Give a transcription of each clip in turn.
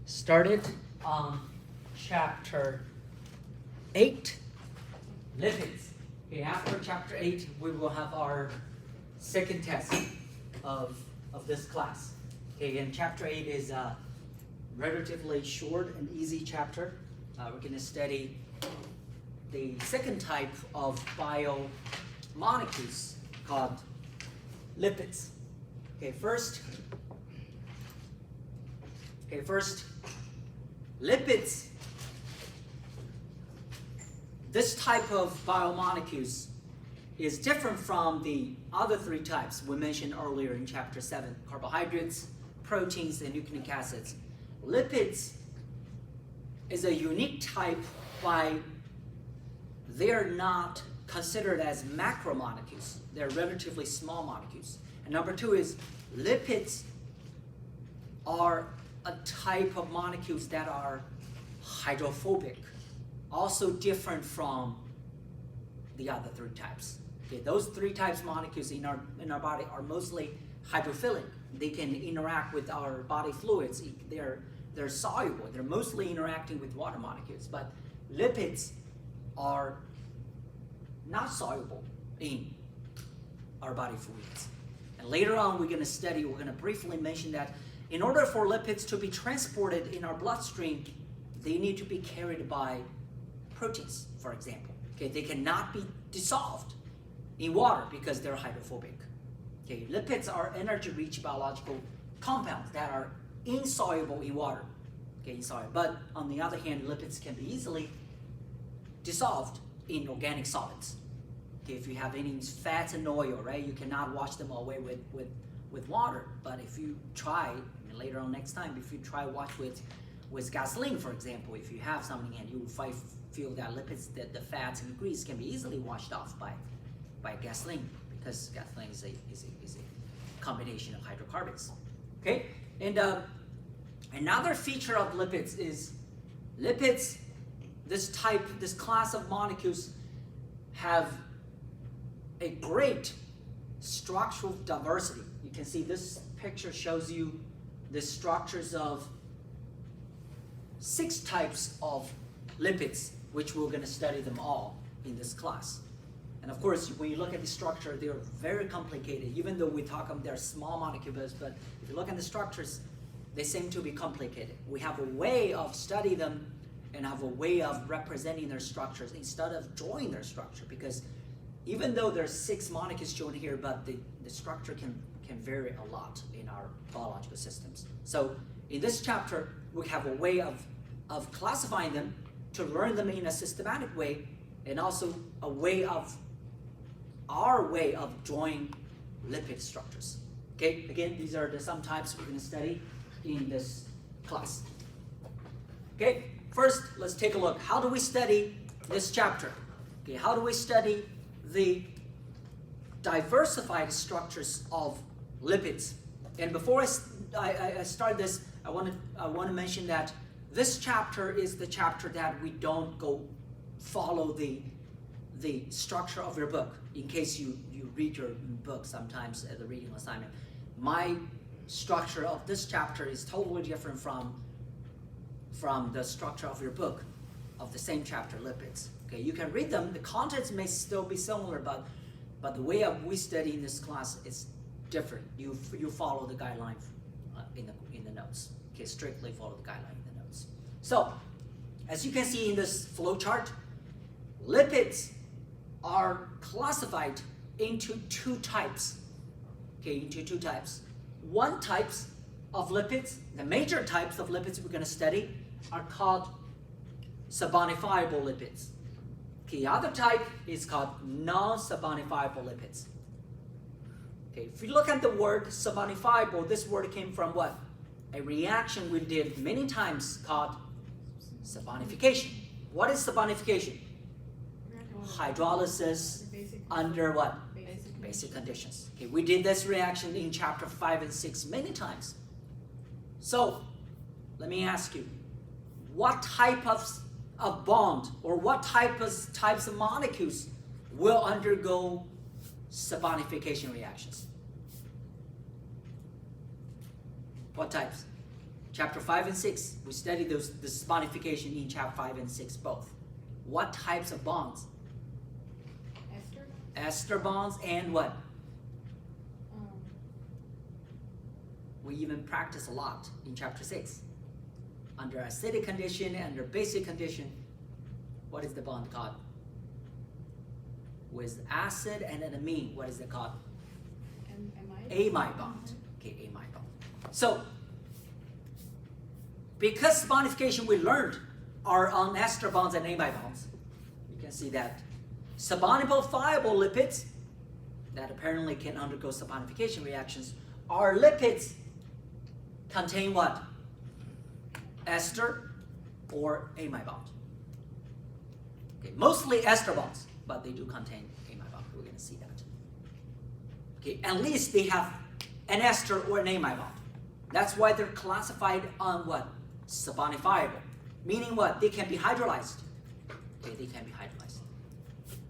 started on chapter 8, lipids. Okay, after chapter 8, we will have our second test of this class. Okay, and chapter 8 is a relatively short and easy chapter. We're going to study the second type of biomolecules called lipids. Okay, first, lipids. This type of biomolecules is different from the other three types we mentioned earlier in chapter 7, carbohydrates, proteins, and nucleic acids. Lipids is a unique type by they're not considered as macromolecules. They're relatively small molecules. And number two is lipids are a type of molecules that are hydrophobic, also different from the other three types. Okay, those three types of molecules in our body are mostly hydrophilic. They can interact with our body fluids. They're soluble. They're mostly interacting with water molecules. But lipids are not soluble in our body fluids. And later on, we're going to briefly mention that in order for lipids to be transported in our bloodstream, they need to be carried by proteins, for example. Okay, they cannot be dissolved in water because they're hydrophobic. Okay, lipids are energy-rich biological compounds that are insoluble in water. Okay, insoluble. But on the other hand, lipids can be easily dissolved in organic solids. Okay, if you have any fats and oil, right, you cannot wash them away with water. But if you try, and later on next time, if you try wash with gasoline, for example, if you have something and you will feel that lipids, that the fats and grease can be easily washed off by gasoline, because gasoline is a combination of hydrocarbons. Okay, and another feature of lipids is lipids. This class of molecules have a great structural diversity. You can see this picture shows you the structures of 6 types of lipids, which we're going to study them all in this class. And of course, when you look at the structure, they're very complicated. Even though we talk about they're small molecules, but if you look at the structures, they seem to be complicated. We have a way of studying them and have a way of representing their structures instead of drawing their structure, because even though there's 6 molecules shown here, but the structure can vary a lot in our biological systems. So in this chapter, we have a way of classifying them, to learn them in a systematic way, and also our way of drawing lipid structures. Okay, again, these are some types we're going to study in this class. Okay, first let's take a look. How do we study this chapter? Okay, how do we study the diversified structures of lipids? And before I start this, I want to mention that this chapter is the chapter that we don't go follow the structure of your book. In case you read your book sometimes at the reading assignment, my structure of this chapter is totally different from the structure of your book of the same chapter, lipids. Okay, you can read them. The contents may still be similar, but the way we study in this class is different. You follow the guideline in the notes. Okay, strictly follow the guideline in the notes. So, as you can see in this flow chart, lipids are classified into 2 types. Okay, into 2 types. One types of lipids, the major types of lipids we're going to study, are called sabonifiable lipids. Okay, the other type is called non-sabonifiable lipids. Okay, if you look at the word sabonifiable, this word came from what? A reaction we did many times called sabonification. What is sabonification? Hydrolysis under what? Basic conditions. Okay, we did this reaction in chapter 5 and 6 many times. So, let me ask you, what type of bond or what types of molecules will undergo sabonification reactions? What types? Chapter 5 and 6, we studied the sonification in chapter 5 and 6 both. What types of bonds? Ester? Ester bonds and what? We even practice a lot in chapter 6. Under acidic condition, under basic condition, what is the bond called? With acid and an amine, what is it called? Amide bond. Okay, amide bond. So, because sonification we learned are on ester bonds and amide bonds, you can see that sabonifiable lipids that apparently can undergo saponification reactions are lipids contain what? Ester or amide bond. Okay, mostly ester bonds, but they do contain amide bond. We're going to see that. Okay, at least they have an ester or an amide bond. That's why they're classified on what? Sabonifiable. Meaning what? They can be hydrolyzed. Okay, they can be hydrolyzed.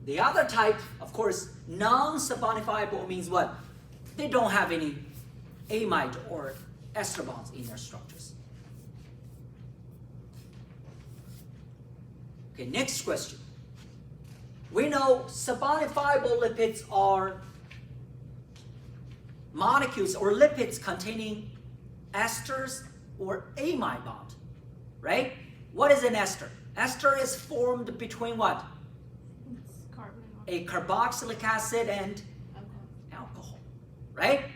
The other type, of course, non-sabonifiable means what? They don't have any amide or ester bonds in their structures. Okay, next question. We know sabonifiable lipids are molecules or lipids containing esters or amide bond, right? What is an ester? Ester is formed between what? Carbon. A carboxylic acid and alcohol, right?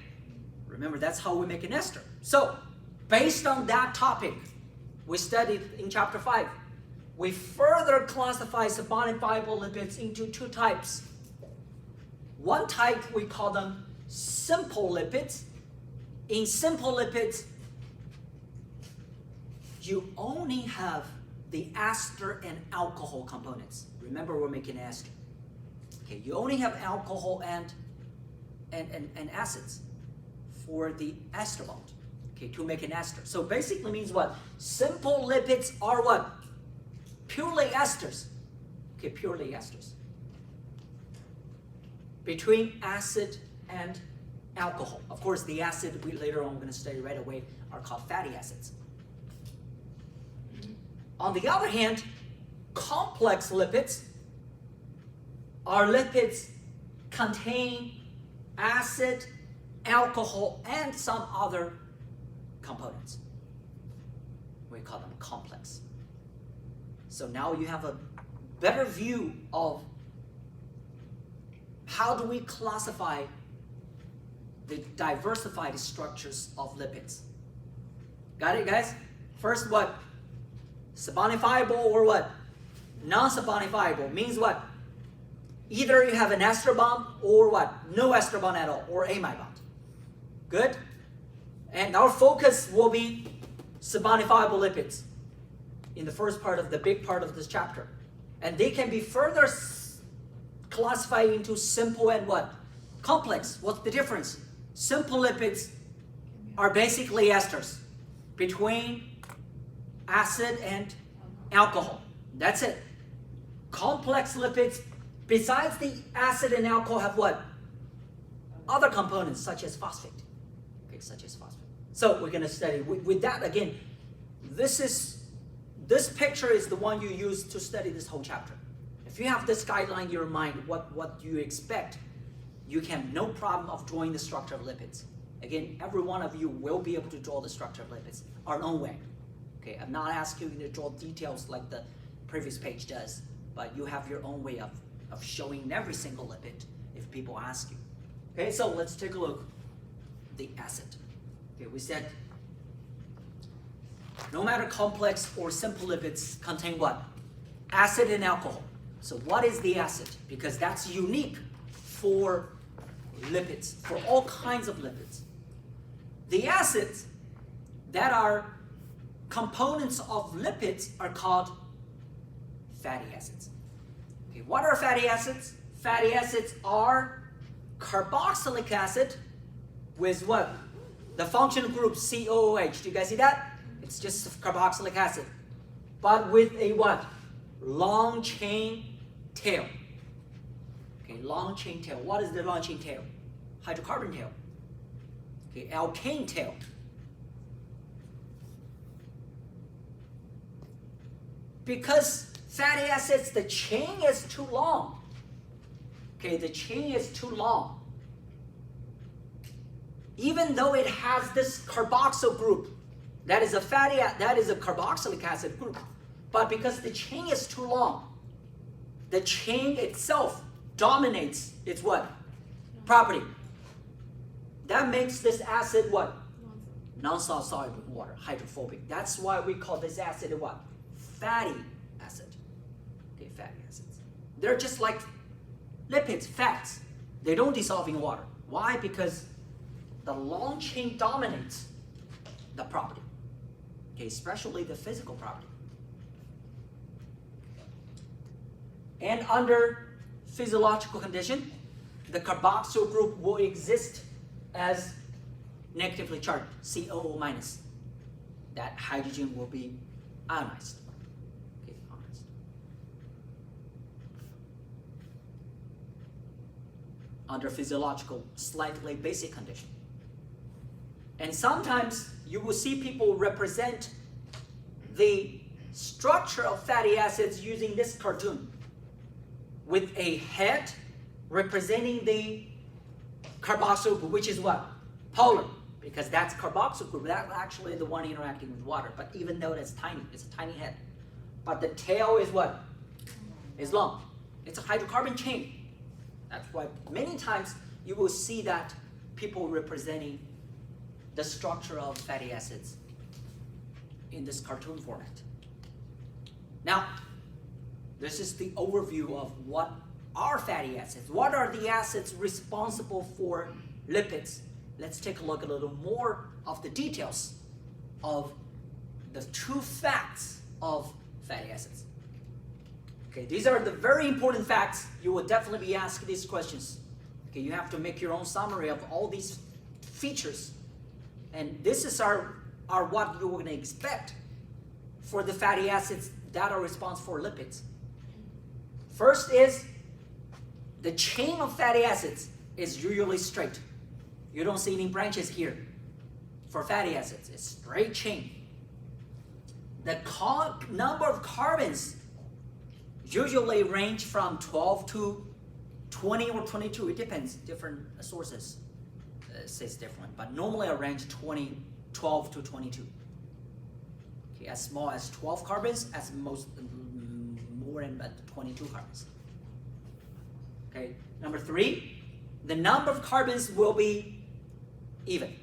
Remember, that's how we make an ester. So, based on that topic we studied in chapter 5, we further classify sabonifiable lipids into two types. One type, we call them simple lipids. In simple lipids, you only have the ester and alcohol components. Remember, we're making ester. Okay, you only have alcohol and acids for the ester bond. Okay, to make an ester. So basically means what? Simple lipids are what? Purely esters. Okay, purely esters. Between acid and alcohol. Of course, the acid we later on we're going to study right away are called fatty acids. On the other hand, complex lipids are lipids containing acid, alcohol, and some other components. We call them complex. So now you have a better view of how do we classify the diversified structures of lipids. Got it, guys? First, what? Sabonifiable or what? Non-sabonifiable means what? Either you have an ester bond or what? No ester bond at all, or amide bond. Good? And our focus will be sabonifiable lipids in the first part of the big part of this chapter. And they can be further classified into simple and what? Complex. What's the difference? Simple lipids are basically esters between acid and alcohol. That's it. Complex lipids, besides the acid and alcohol, have what? Other components such as phosphate. Okay, such as phosphate. So we're going to study with that again. This picture is the one you use to study this whole chapter. If you have this guideline in your mind, what you expect, you can no problem of drawing the structure of lipids. Again, every one of you will be able to draw the structure of lipids our own way. Okay, I'm not asking you to draw details like the previous page does, but you have your own way of showing every single lipid if people ask you. Okay, so let's take a look. The acid. Okay, we said no matter complex or simple lipids contain what? Acid and alcohol. So what is the acid? Because that's unique for lipids, for all kinds of lipids. The acids that are components of lipids are called fatty acids. Okay, what are fatty acids? Fatty acids are carboxylic acid with what? The functional group COOH. Do you guys see that? It's just carboxylic acid. But with a what? Long chain tail. Okay, long chain tail. What is the long chain tail? Hydrocarbon tail. Okay, alkane tail. because fatty acids, the chain is too long. Okay, the chain is too long. Even though it has this carboxyl group, that is a carboxylic acid group, but because the chain is too long, the chain itself dominates its what? Property. That makes this acid what? Non-soluble in water, hydrophobic. That's why we call this acid a what? Fatty acid. Okay, fatty acids. They're just like lipids, fats. They don't dissolve in water. Why? Because the long chain dominates the property. Okay, especially the physical property. And under physiological condition, the carboxyl group will exist as negatively charged, COO minus. That hydrogen will be ionized. Okay, ionized. Under physiological, slightly basic condition. And sometimes you will see people represent the structure of fatty acids using this cartoon with a head representing the carboxyl group, which is what? Polar, because that's carboxyl group. That's actually the one interacting with water. But even though it's tiny, it's a tiny head. But the tail is what? Is long. It's a hydrocarbon chain. That's why many times you will see that people representing the structure of fatty acids in this cartoon format. Now, this is the overview of what are fatty acids. What are the acids responsible for lipids? Let's take a look a little more of the details of the true facts of fatty acids. Okay, these are the very important facts. You will definitely be asked these questions. Okay, you have to make your own summary of all these features. And this is our what you're going to expect for the fatty acids that are responsible for lipids. First is the chain of fatty acids is usually straight. You don't see any branches here for fatty acids. It's straight chain. The number of carbons usually range from 12 to 20 or 22. It depends. Different sources says different, but normally I range 12 to 22. Okay, as small as 12 carbons, as most more than 22 carbons. Okay, number 3, the number of carbons will be even.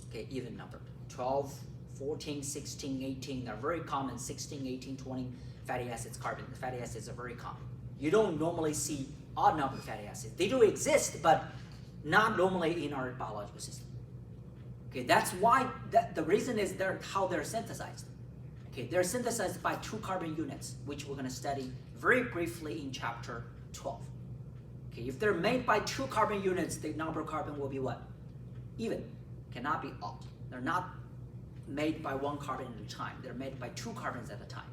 Okay, even number. 12, 14, 16, 18 are very common. 16, 18, 20 fatty acids, carbon. The fatty acids are very common. You don't normally see odd number fatty acids. They do exist, but not normally in our biological system. Okay, that's why the reason is how they're synthesized. Okay, they're synthesized by 2 carbon units, which we're going to study very briefly in chapter 12. Okay, if they're made by 2 carbon units, the number of carbon will be what? Even. Cannot be odd. They're not made by 1 carbon at a time. They're made by 2 carbons at a time.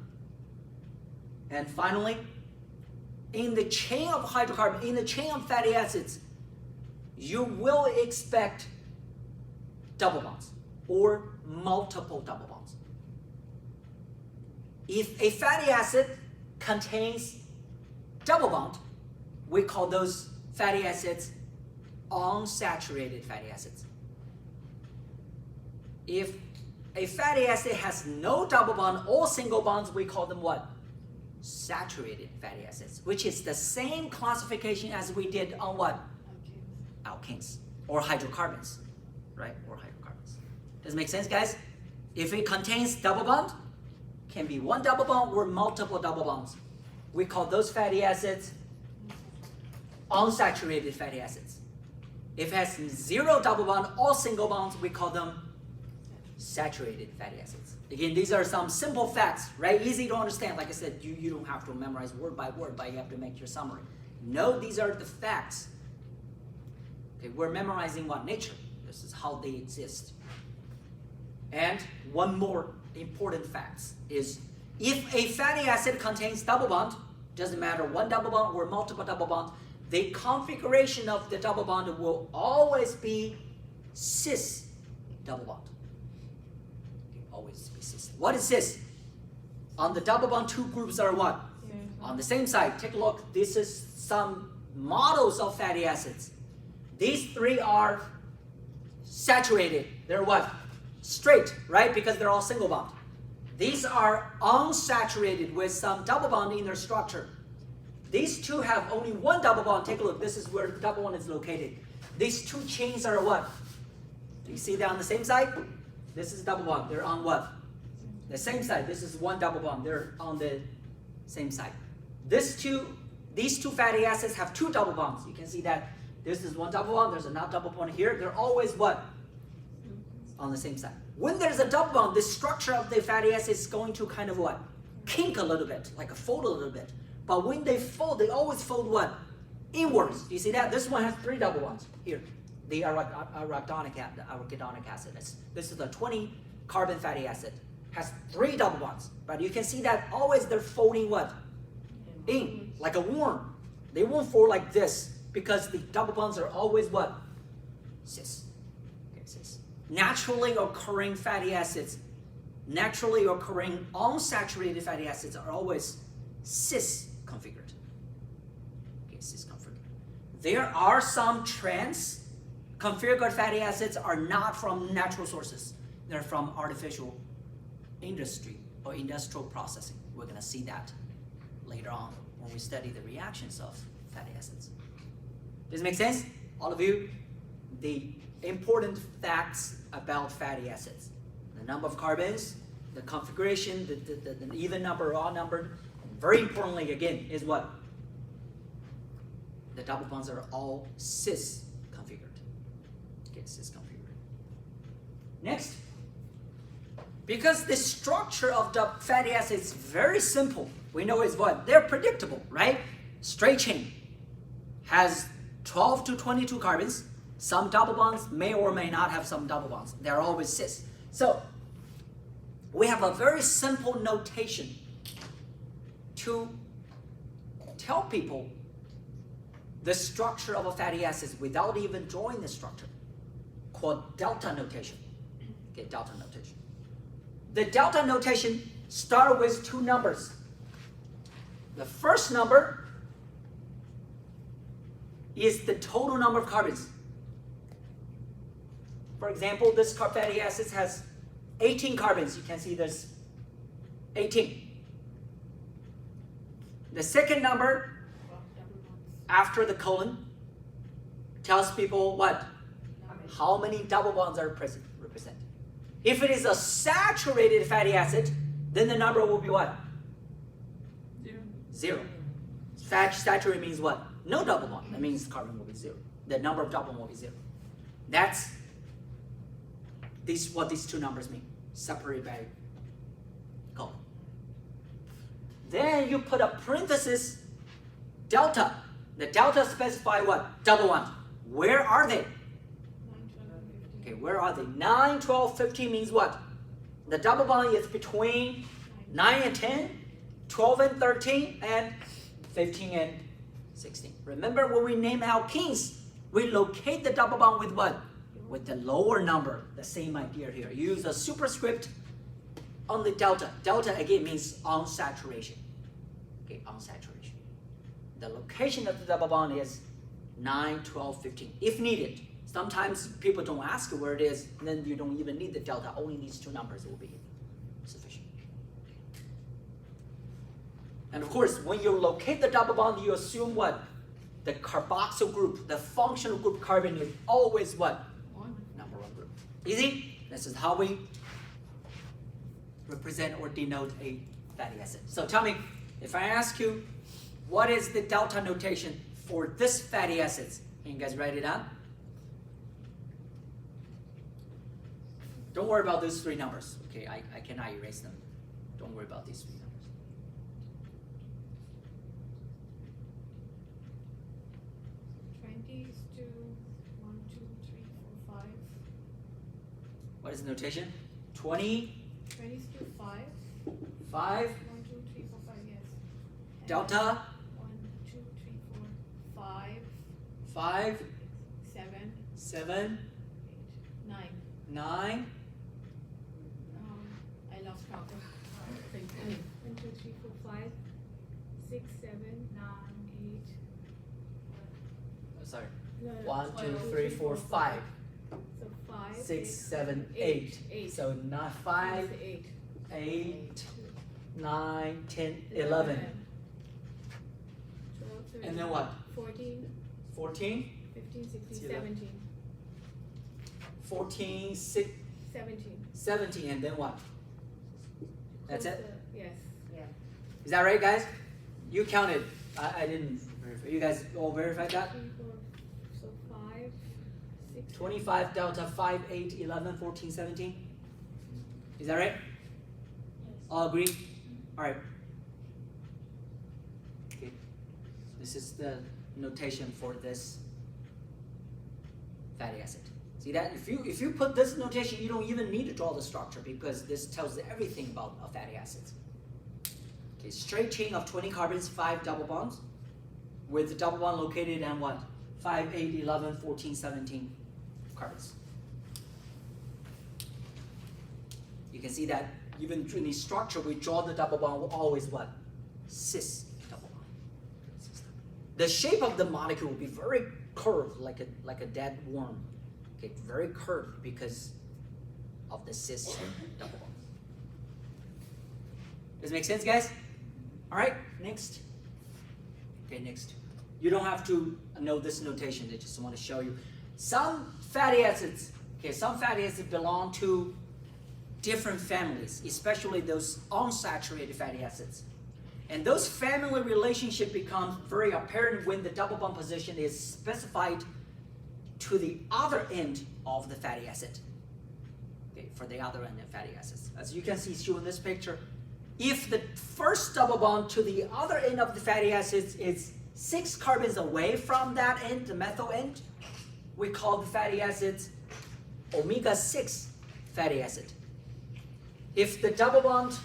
And finally, in the chain of hydrocarbon, in the chain of fatty acids, you will expect double bonds or multiple double bonds. If a fatty acid contains double bond, we call those fatty acids unsaturated fatty acids. If a fatty acid has no double bond or single bonds, we call them what? Saturated fatty acids, which is the same classification as we did on what? Alkanes or hydrocarbons, right? Or hydrocarbons. Does it make sense, guys? If it contains double bond, can be 1 double bond or multiple double bonds. We call those fatty acids unsaturated fatty acids. If it has 0 double bond or single bonds, we call them saturated fatty acids. Again, these are some simple facts, right? Easy to understand. Like I said, you don't have to memorize word by word, but you have to make your summary. No, these are the facts. Okay, we're memorizing what? Nature. This is how they exist. And one more important fact is if a fatty acid contains double bond, doesn't matter 1 double bond or multiple double bond, the configuration of the double bond will always be cis double bond. Okay, always be cis. What is cis? On the double bond, two groups are what? Yeah. On the same side. Take a look. This is some models of fatty acids. These three are saturated. They're what? Straight, right? Because they're all single bond. These are unsaturated with some double bond in their structure. These two have only one double bond. Take a look. This is where the double bond is located. These two chains are what? Do you see that on the same side? This is double bond. They're on what? The same side. This is one double bond. They're on the same side. These two fatty acids have two double bonds. You can see that this is one double bond. There's another double bond here. They're always what? On the same side. When there's a double bond, the structure of the fatty acid is going to kind of what? Kink a little bit, like a fold a little bit. But when they fold, they always fold what? Inwards. Do you see that? This one has three double bonds. Here, the arachidonic acid. This is the 20 carbon fatty acid. Has three double bonds. But you can see that always they're folding what? In, like a worm. They won't fold like this because the double bonds are always what? Cis. Okay, cis. Naturally occurring fatty acids, naturally occurring unsaturated fatty acids are always cis configured. Okay, cis configured. There are some trans configured fatty acids are not from natural sources. They're from artificial industry or industrial processing. We're going to see that later on when we study the reactions of fatty acids. Does it make sense? All of you? The important facts about fatty acids. The number of carbons, the configuration, the even number or odd number. Very importantly, again, is what? The double bonds are all cis configured. Okay, cis configured. Next. Because the structure of the fatty acid is very simple. We know is what? They're predictable, right? Straight chain has 12 to 22 carbons. Some double bonds may or may not have some double bonds. They're always cis. So we have a very simple notation to tell people the structure of a fatty acid without even drawing the structure, called delta notation. Okay, delta notation. The delta notation starts with two numbers. The first number is the total number of carbons. For example, this fatty acid has 18 carbons. You can see there's 18. The second number after the colon tells people what? How many double bonds are present, represented. If it is a saturated fatty acid, then the number will be what? Zero. Saturated means what? No double bond. That means carbon will be zero. The number of double bond will be zero. That's what these two numbers mean. Separated by colon. Then you put a parenthesis, delta. The delta specify what? Double bond. Where are they? 9, 12, 15. Okay, where are they? 9, 12, 15 means what? The double bond is between 9 and 10, 12 and 13, and 15 and 16. Remember when we name alkenes, we locate the double bond with what? With the lower number. The same idea here. Use a superscript on the delta. Delta again means unsaturation. Okay, unsaturation. The location of the double bond is 9, 12, 15. If needed. Sometimes people don't ask where it is, then you don't even need the delta. Only these two numbers will be sufficient. And of course, when you locate the double bond, you assume what? The carboxyl group, the functional group carbon is always what? Number one group. Easy? This is how we represent or denote a fatty acid. So tell me, if I ask you, what is the delta notation for this fatty acids? Can you guys write it down? Don't worry about those three numbers. Okay, I cannot erase them. Don't worry about these three numbers. What is the notation? 20? 20 is to 5. 5? 1, 2, 3, 4, 5, yes. And Delta? 1, 2, 3, 4, 5. 5? 7. 7? 8, 9. 9? I lost count. 1, 2, 3, 4, 5, 6, 7, 9, 8. Sorry. No, no, 1, 2, 12, 3, 4, 5, So 5, 6, 7, 8. 8. So 5, 8. 8, 9, 10, 11. 12, 13. And then what? 14, 14, 15, 16, See that? 17. 14, 6, 17. 17, and then what? That's it? Yes. Is that right, guys? You counted. I didn't verify. You guys all verified that? 3, 4, so 5, 6. 25 delta 5, 8, 11, 14, 17. Is that right? All agree? All right. Okay. This is the notation for this fatty acid. See that? If you put this notation, you don't even need to draw the structure because this tells everything about a fatty acids. Okay, straight chain of 20 carbons, 5 double bonds, with the double bond located on what? 5, 8, 11, 14, 17 carbons. You can see that even in the structure, we draw the double bond always what? Cis double bond. The shape of the molecule will be very curved, like a dead worm. Okay, very curved because of the cis double bond. Does it make sense, guys? All right, next. Okay, next. You don't have to know this notation. I just want to show you. Some fatty acids, okay, some fatty acids belong to different families, especially those unsaturated fatty acids. And those family relationship becomes very apparent when the double bond position is specified to the other end of the fatty acid. Okay, for the other end of fatty acids. As you can see shown in this picture, if the first double bond to the other end of the fatty acids is 6 carbons away from that end, the methyl end, we call the fatty acids omega-6 fatty acid. If the double bond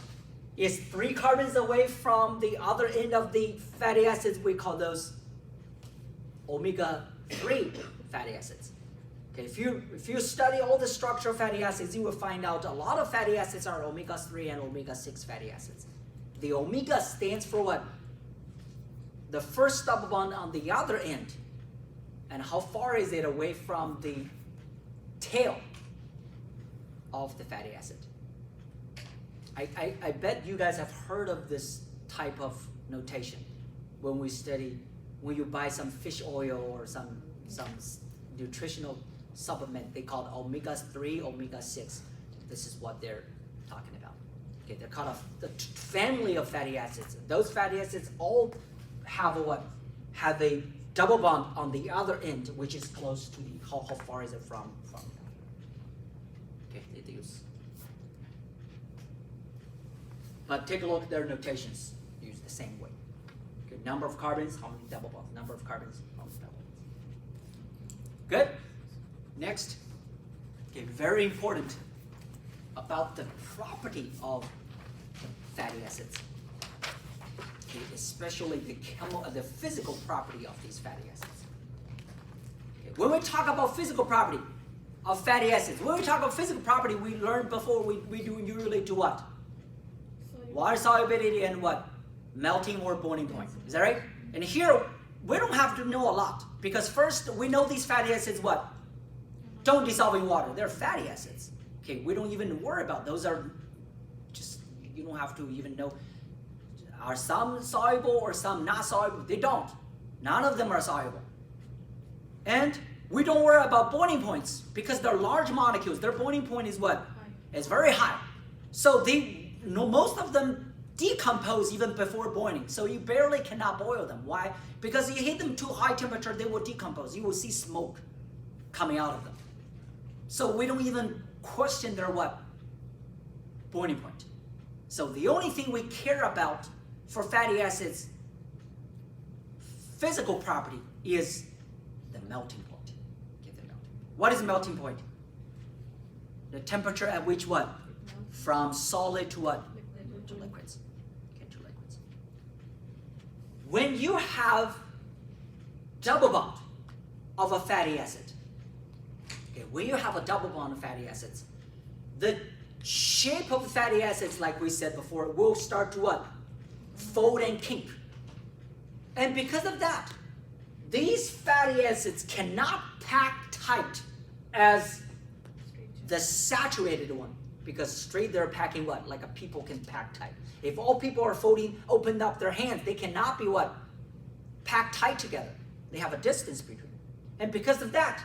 is 3 carbons away from the other end of the fatty acids, we call those omega-3 fatty acids. Okay, if you study all the structure of fatty acids, you will find out a lot of fatty acids are omega-3 and omega-6 fatty acids. The omega stands for what? The first double bond on the other end. And how far is it away from the tail of the fatty acid? I bet you guys have heard of this type of notation when you buy some fish oil or some nutritional supplement. They call it omega-3, omega-6. This is what they're talking about. Okay, they're called the family of fatty acids. Those fatty acids all have a double bond on the other end, which is close to how far is it from. Okay, they use. But take a look at their notations. Use the same way. Okay, number of carbons, how many double bonds? Number of carbons, how many double bonds? Good. Next. Okay, very important about the property of fatty acids. Okay, especially the physical property of these fatty acids. Okay, when we talk about physical property of fatty acids, when we talk about physical property, we learned before we do usually do what? Water solubility and what? Melting or boiling point. Is that right? And here, we don't have to know a lot. Because first, we know these fatty acids what? Don't dissolve in water. They're fatty acids. Okay, we don't even worry about those. Are just, you don't have to even know. Are some soluble or some not soluble? They don't. None of them are soluble. And we don't worry about boiling points because they're large molecules. Their boiling point is what? It's very high. So most of them decompose even before boiling. So you barely cannot boil them. Why? Because you heat them too high temperature, they will decompose. You will see smoke coming out of them. So we don't even question their what? Boiling point. So the only thing we care about for fatty acids, physical property, is the melting point. Okay, the melting point. What is melting point? The temperature at which what? From solid to what? To liquids. Okay, to liquids. When you have double bond of a fatty acid, okay, when you have a double bond of fatty acids, the shape of fatty acids, like we said before, will start to what? Fold and kink. And because of that, these fatty acids cannot pack tight as the saturated one. Because straight they're packing what? Like a people can pack tight. If all people are folding, opened up their hands, they cannot be what? Packed tight together. They have a distance between them. And because of that,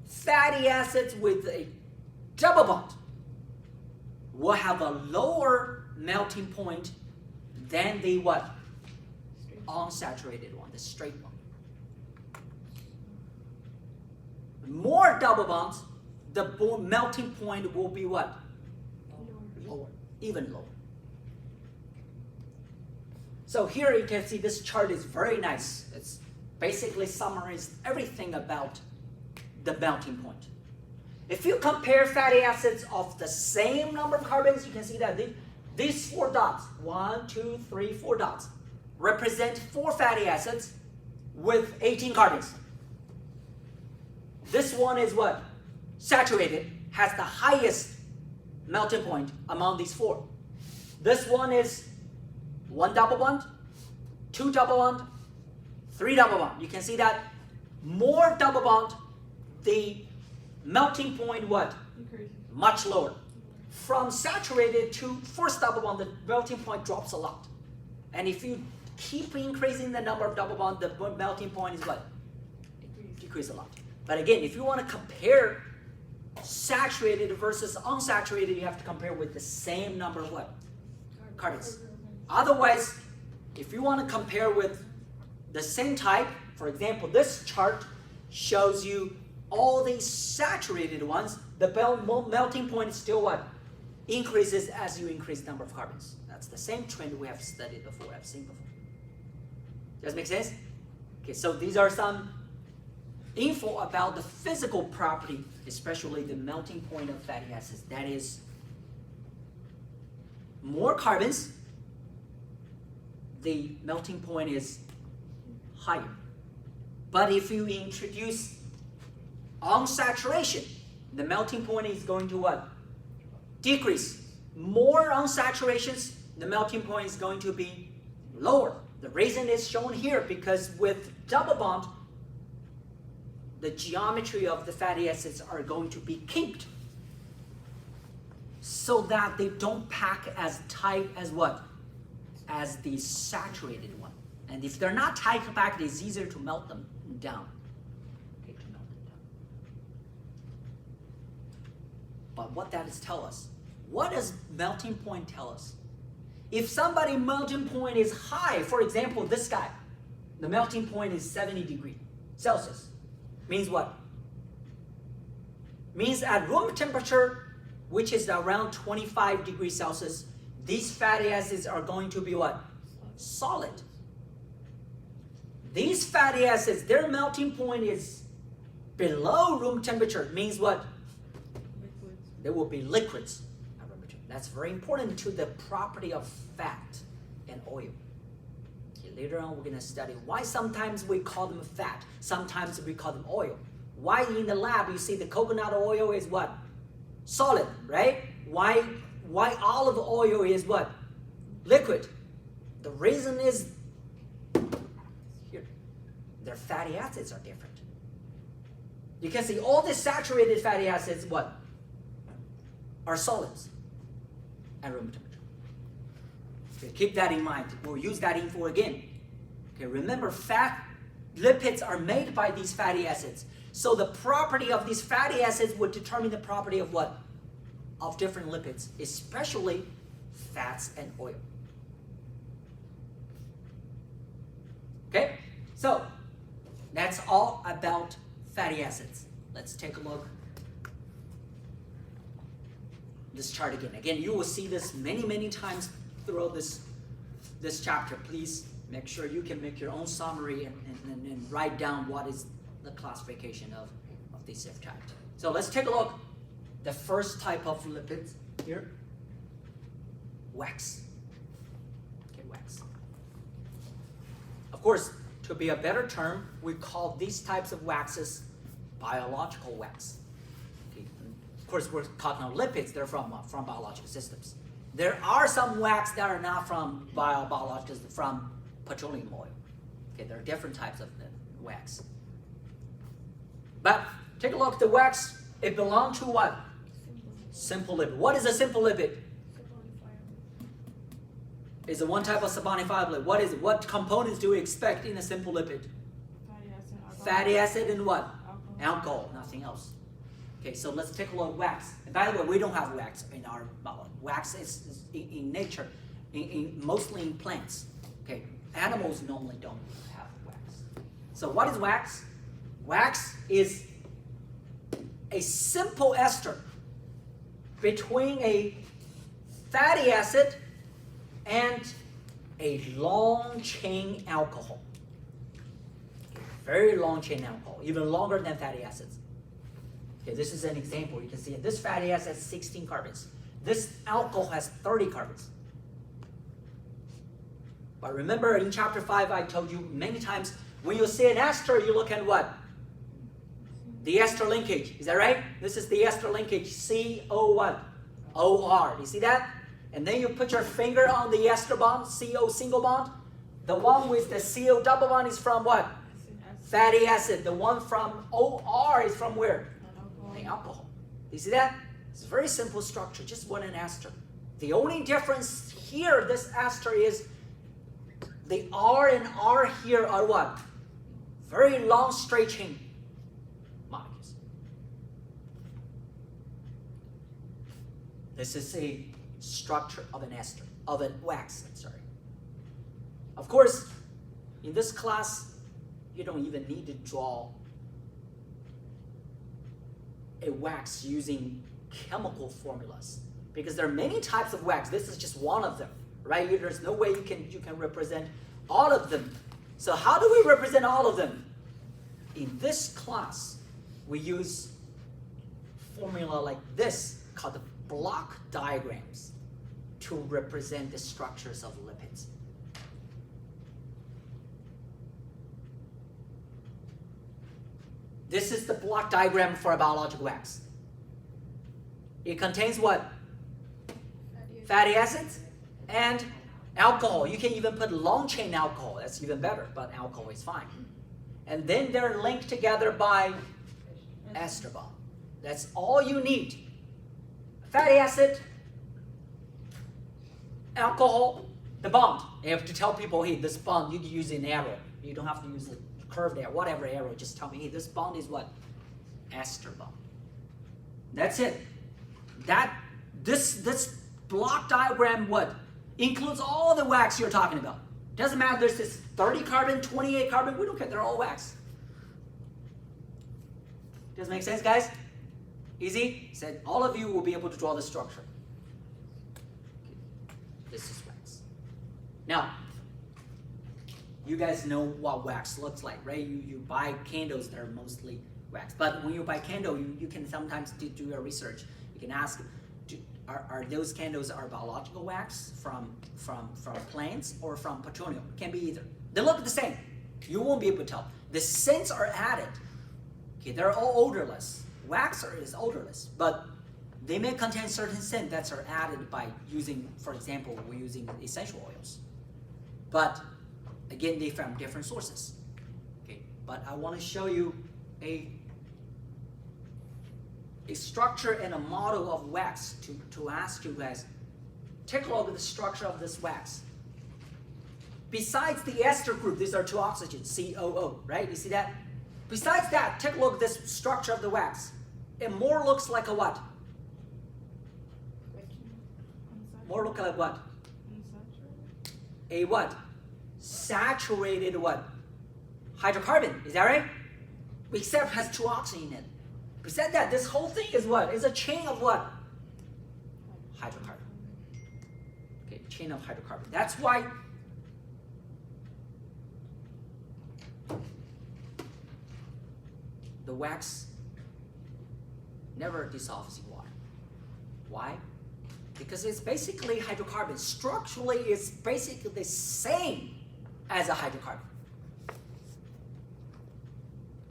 fatty acids with a double bond will have a lower melting point than the what? Unsaturated one, the straight one. More double bonds, the melting point will be what? Lower, even lower. So here you can see this chart is very nice. It's basically summarized everything about the melting point. If you compare fatty acids of the same number of carbons, you can see that these 4 dots, 1, 2, 3, 4 dots, represent 4 fatty acids with 18 carbons. This one is what? Saturated, has the highest melting point among these 4. This one is 1 double bond, 2 double bond, 3 double bond. You can see that more double bond, the melting point what? Much lower. From saturated to first double bond, the melting point drops a lot. And if you keep increasing the number of double bond, the melting point is what? Decrease a lot. But again, if you want to compare saturated versus unsaturated, you have to compare with the same number of what? Carbons. Otherwise, if you want to compare with the same type, for example, this chart shows you all these saturated ones, the melting point is still what? Increases as you increase the number of carbons. That's the same trend we have studied before, I've seen before. Does that make sense? Okay, so these are some info about the physical property, especially the melting point of fatty acids. That is, more carbons, the melting point is higher. But if you introduce unsaturation, the melting point is going to what? Decrease. More unsaturations, the melting point is going to be lower. The reason is shown here because with double bond, the geometry of the fatty acids are going to be kinked so that they don't pack as tight as what? As the saturated one. And if they're not tight packed, it's easier to melt them down. Okay, to melt them down. But what that is tell us? What does melting point tell us? If somebody's melting point is high, for example, this guy, the melting point is 70 degrees Celsius. Means what? Means at room temperature, which is around 25 degrees Celsius, these fatty acids are going to be what? Solid. These fatty acids, their melting point is below room temperature. Means what? Liquids. They will be liquids. That's very important to the property of fat and oil. Okay, later on we're going to study why sometimes we call them fat, sometimes we call them oil. Why in the lab you see the coconut oil is what? Solid, right? Why olive oil is what? Liquid. The reason is here. Their fatty acids are different. You can see all the saturated fatty acids what? Are solids at room temperature. Okay, keep that in mind. We'll use that info again. Okay, remember lipids are made by these fatty acids. So the property of these fatty acids would determine the property of what? Of different lipids, especially fats and oil. Okay, so that's all about fatty acids. Let's take a look. This chart again. Again, you will see this many times throughout this chapter. Please make sure you can make your own summary and write down what is the classification of this type. So let's take a look. The first type of lipids here, wax. Okay, wax. Of course, to be a better term, we call these types of waxes biological wax. Okay. course, we're talking about lipids. They're from biological systems. There are some wax that are not from biological, from petroleum oil. Okay, there are different types of wax. But take a look at the wax. It belongs to what? Simple lipid. What is a simple lipid? It's a one type of saponifiable lipid. What is it? What components do we expect in a simple lipid? Fatty acid and what? Alcohol, nothing else. Okay, so let's take a look at wax. And by the way, we don't have wax in our body. Wax is in nature, mostly in plants. Okay, animals normally don't have wax. So what is wax? Wax is a simple ester between a fatty acid and a long chain alcohol. Very long chain alcohol, even longer than fatty acids. Okay, this is an example. You can see this fatty acid has 16 carbons. This alcohol has 30 carbons. But remember in chapter 5, I told you many times, when you see an ester, you look at what? The ester linkage. Is that right? This is the ester linkage, CO what? OR. You see that? And then you put your finger on the ester bond, CO single bond. The one with the CO double bond is from what? Fatty acid. The one from OR is from where? The alcohol. You see that? It's a very simple structure, just one an ester. The only difference here, this ester, is the R and R here are what? Very long straight chain molecules. This is a structure of an ester, of a wax, I'm sorry. Of course, in this class, you don't even need to draw a wax using chemical formulas, because there are many types of wax. This is just one of them, right? There's no way you can represent all of them. So how do we represent all of them? In this class, we use formula like this called the block diagrams to represent the structures of lipids. This is the block diagram for a biological wax. It contains what? Fatty acids and alcohol. You can even put long chain alcohol. That's even better, but alcohol is fine. And then they're linked together by ester bond. That's all you need. Fatty acid, alcohol, the bond. You have to tell people, hey, this bond, you can use an arrow. You don't have to use a curved arrow, whatever arrow. Just tell me, hey, this bond is what? Ester bond. That's it. This block diagram what? Includes all the wax you're talking about. Doesn't matter if this is 30 carbon, 28 carbon, we don't care, they're all wax. Does it make sense, guys? Easy? Said all of you will be able to draw the structure. Okay. This is wax. Now, you guys know what wax looks like, right? You buy candles that are mostly wax. But when you buy candle, you can sometimes do your research. You can ask, are those candles biological wax from plants or from petroleum? It can be either. They look the same. You won't be able to tell. The scents are added. Okay, they're all odorless. Wax is odorless, but they may contain certain scents that are added by using, for example, we're using essential oils. But again, they're from different sources. Okay, but I want to show you a structure and a model of wax to ask you guys, take a look at the structure of this wax. Besides the ester group, these are two oxygens, COO, right? You see that? Besides that, take a look at this structure of the wax. It more looks like a what? More look like what? A what? Saturated what? Hydrocarbon, is that right? Except it has two oxygen in it. Besides that, this whole thing is what? It's a chain of what? Hydrocarbon. Okay, chain of hydrocarbon. That's why the wax never dissolves in water. Why? Because it's basically hydrocarbon. Structurally, it's basically the same as a hydrocarbon.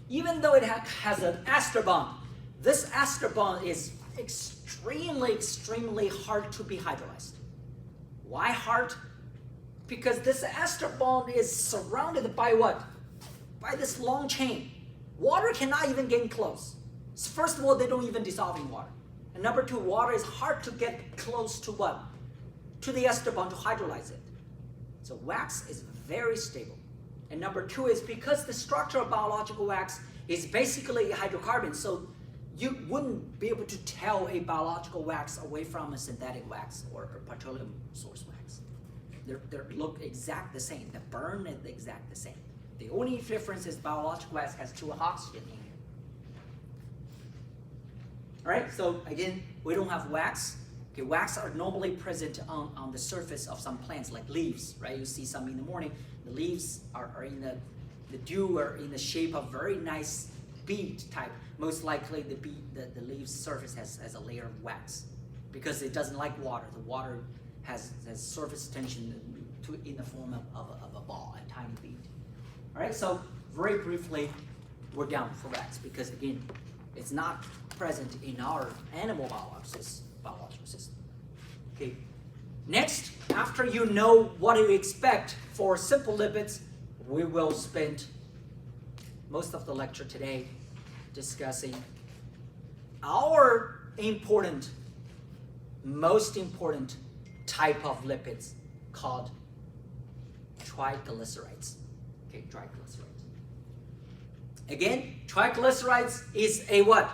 Even though it has an ester bond, this ester bond is extremely hard to be hydrolyzed. Why hard? Because this ester bond is surrounded by what? By this long chain. Water cannot even get close. So first of all, they don't even dissolve in water. And number two, water is hard to get close to what? To the ester bond to hydrolyze it. So wax is very stable. And number two is because the structure of biological wax is basically a hydrocarbon, so you wouldn't be able to tell a biological wax away from a synthetic wax or a petroleum source wax. They look exact the same. The burn is exact the same. The only difference is biological wax has 2 oxygen in here. All right, so again, we don't have wax. Okay, wax are normally present on the surface of some plants like leaves, right? You see some in the morning. The leaves are in the dew are in the shape of very nice bead type. Most likely the leaf's surface has a layer of wax because it doesn't like water. The water has surface tension in the form of a ball, a tiny bead. All right, so very briefly, we're down for wax because again, it's not present in our animal biological system. Okay. Next, after you know what to expect for simple lipids, we will spend most of the lecture today discussing our most important type of lipids called triglycerides. Okay, triglycerides. Again, triglycerides is a what?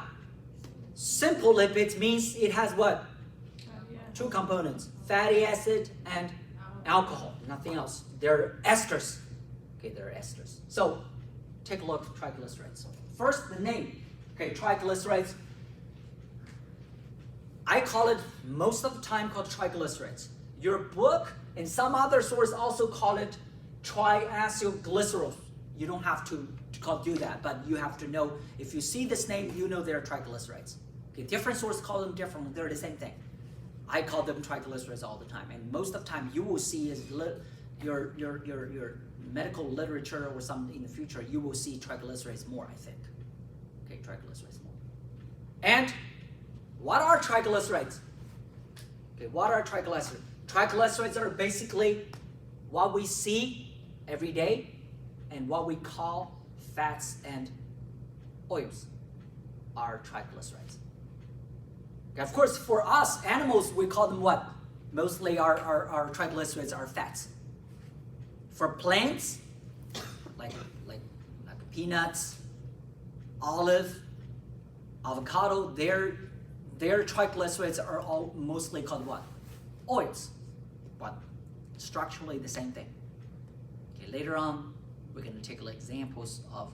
Simple lipids means it has what? 2 components, fatty acid and alcohol, nothing else. They're esters. Okay, they're esters. So, take a look at triglycerides. First, the name. Okay, triglycerides. I call it most of the time called triglycerides. Your book and some other source also call it triacylglycerols. You don't have to do that, but you have to know, if you see this name, you know they're triglycerides. Okay, different sources call them different, they're the same thing. I call them triglycerides all the time, and most of the time you will see is your medical literature or something in the future, you will see triglycerides more, I think. Okay, triglycerides more. And what are triglycerides? Okay, what are triglycerides? Triglycerides are basically what we see every day and what we call fats and oils are triglycerides. Okay, of course, for us, animals, we call them what? Mostly our triglycerides are fats. For plants, like peanuts, olive, avocado, their triglycerides are all mostly called what? Oils, but structurally the same thing. Okay, later on, we're going to take examples of,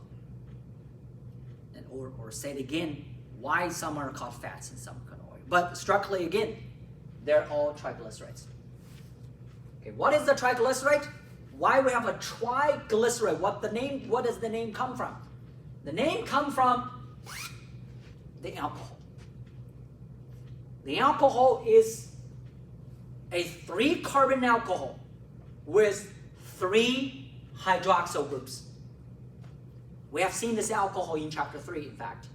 or say it again, why some are called fats and some are called oil. But structurally, again, they're all triglycerides. Okay, what is the triglyceride? Why we have a triglyceride? What does the name come from? The name comes from the alcohol. The alcohol is a 3-carbon alcohol with 3 hydroxyl groups. We have seen this alcohol in chapter 3, in fact.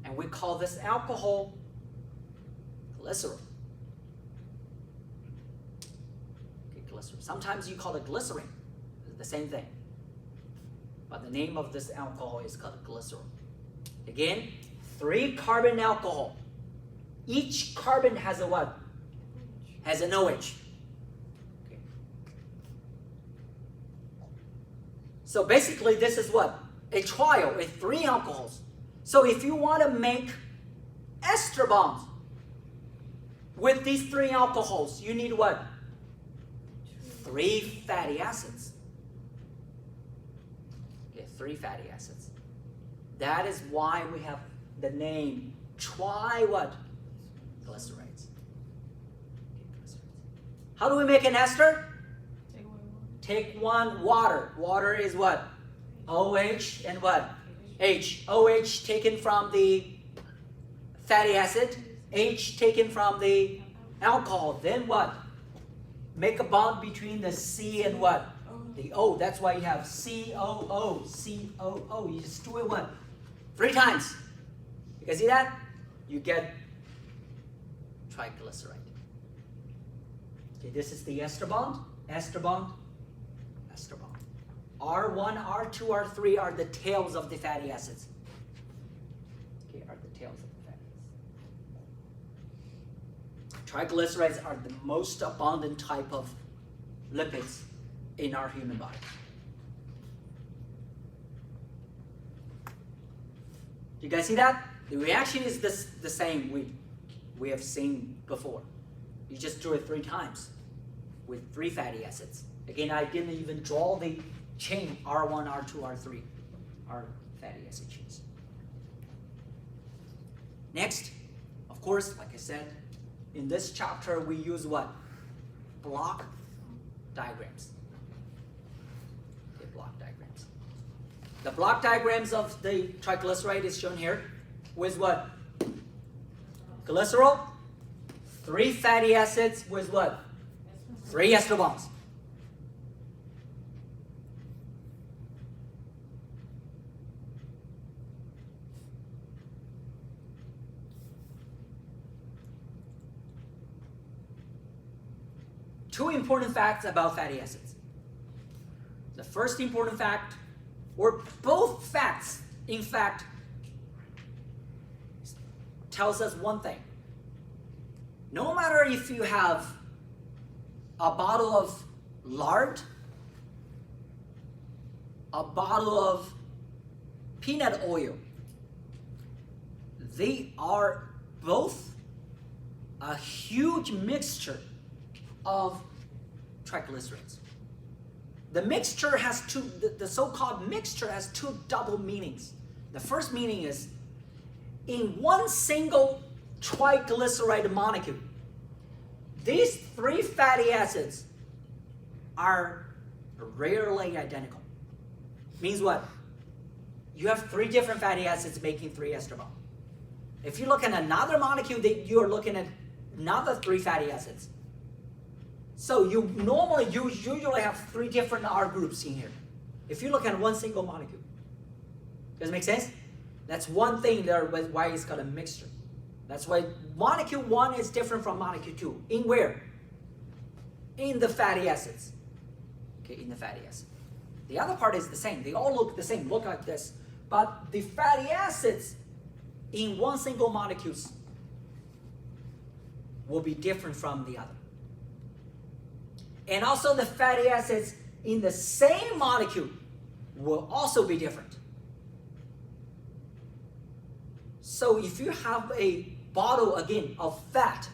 And we call this alcohol glycerol. Okay, glycerol. Sometimes you call it glycerin. It's the same thing. But the name of this alcohol is called glycerol. Again, 3-carbon alcohol. Each carbon has a what? Has an OH. Okay. So basically this is what? A triol with 3 alcohols. So if you want to make ester bonds with these 3 alcohols, you need what? 3 fatty acids. Okay, 3 fatty acids. That is why we have the name what? Glycerides. How do we make an ester? Take 1 water. Water is what? OH and what? H. OH taken from the fatty acid. H taken from the alcohol. Then what? Make a bond between the C and what? The O. That's why you have COO. COO. You just do it what? 3 times. You can see that? you get triglyceride. Okay, this is the ester bond, ester bond, ester bond. R1, R2, R3 are the tails of the fatty acids. Okay, are the tails of the fatty acids. Triglycerides are the most abundant type of lipids in our human body. You guys see that? The reaction is the same we have seen before. You just do it 3 times with 3 fatty acids. Again, I didn't even draw the chain R1, R2, R3 are fatty acid chains. Next, of course, like I said, in this chapter we use what? Block diagrams. Okay, block diagrams. The block diagrams of the triglyceride is shown here with what? Glycerol, 3 fatty acids with what? 3 ester bonds. Two important facts about fatty acids. The first important fact, or both facts, in fact, tells us one thing. No matter if you have a bottle of lard, a bottle of peanut oil, they are both a huge mixture of triglycerides. The mixture has the so-called mixture has 2 double meanings. The first meaning is, in one single triglyceride molecule, these 3 fatty acids are rarely identical. Means what? You have 3 different fatty acids making 3 ester bonds. If you look at another molecule, you are looking at another 3 fatty acids. So you usually have 3 different R groups in here. If you look at one single molecule. Does it make sense? That's one thing there why it's called a mixture. That's why molecule 1 is different from molecule 2. In where? In the fatty acids. Okay, in the fatty acid. The other part is the same. They all look the same, look like this. But the fatty acids in one single molecule will be different from the other. And also the fatty acids in the same molecule will also be different. So if you have a bottle, again, of fat,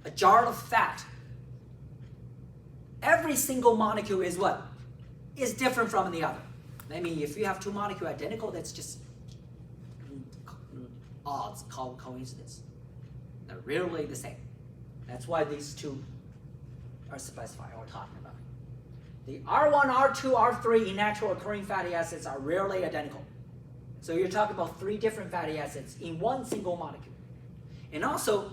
a jar of fat, every single molecule is what? Is different from the other. I mean, if you have 2 molecules identical, that's just odds, called coincidence. They're rarely the same. That's why these 2 are specified or talking about. The R1, R2, R3 in natural occurring fatty acids are rarely identical. So you're talking about 3 different fatty acids in one single molecule. And also,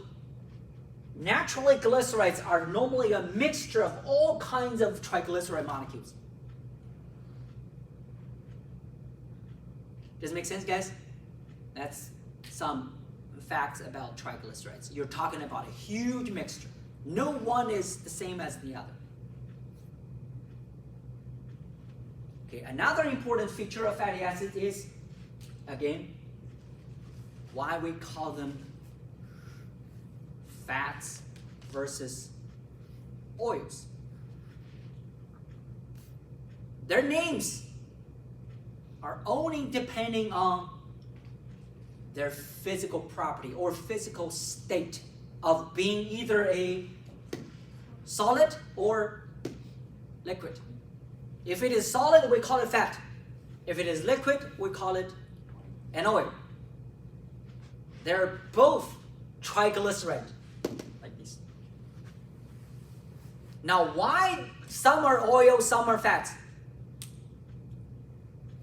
naturally glycerides are normally a mixture of all kinds of triglyceride molecules. Does it make sense, guys? That's some facts about triglycerides. You're talking about a huge mixture. No one is the same as the other. Okay, another important feature of fatty acids is, again, why we call them fats versus oils. Their names are only depending on their physical property or physical state of being either a solid or liquid. If it is solid, we call it fat. If it is liquid, we call it an oil. They're both triglyceride, like this. Now, why some are oil, some are fats?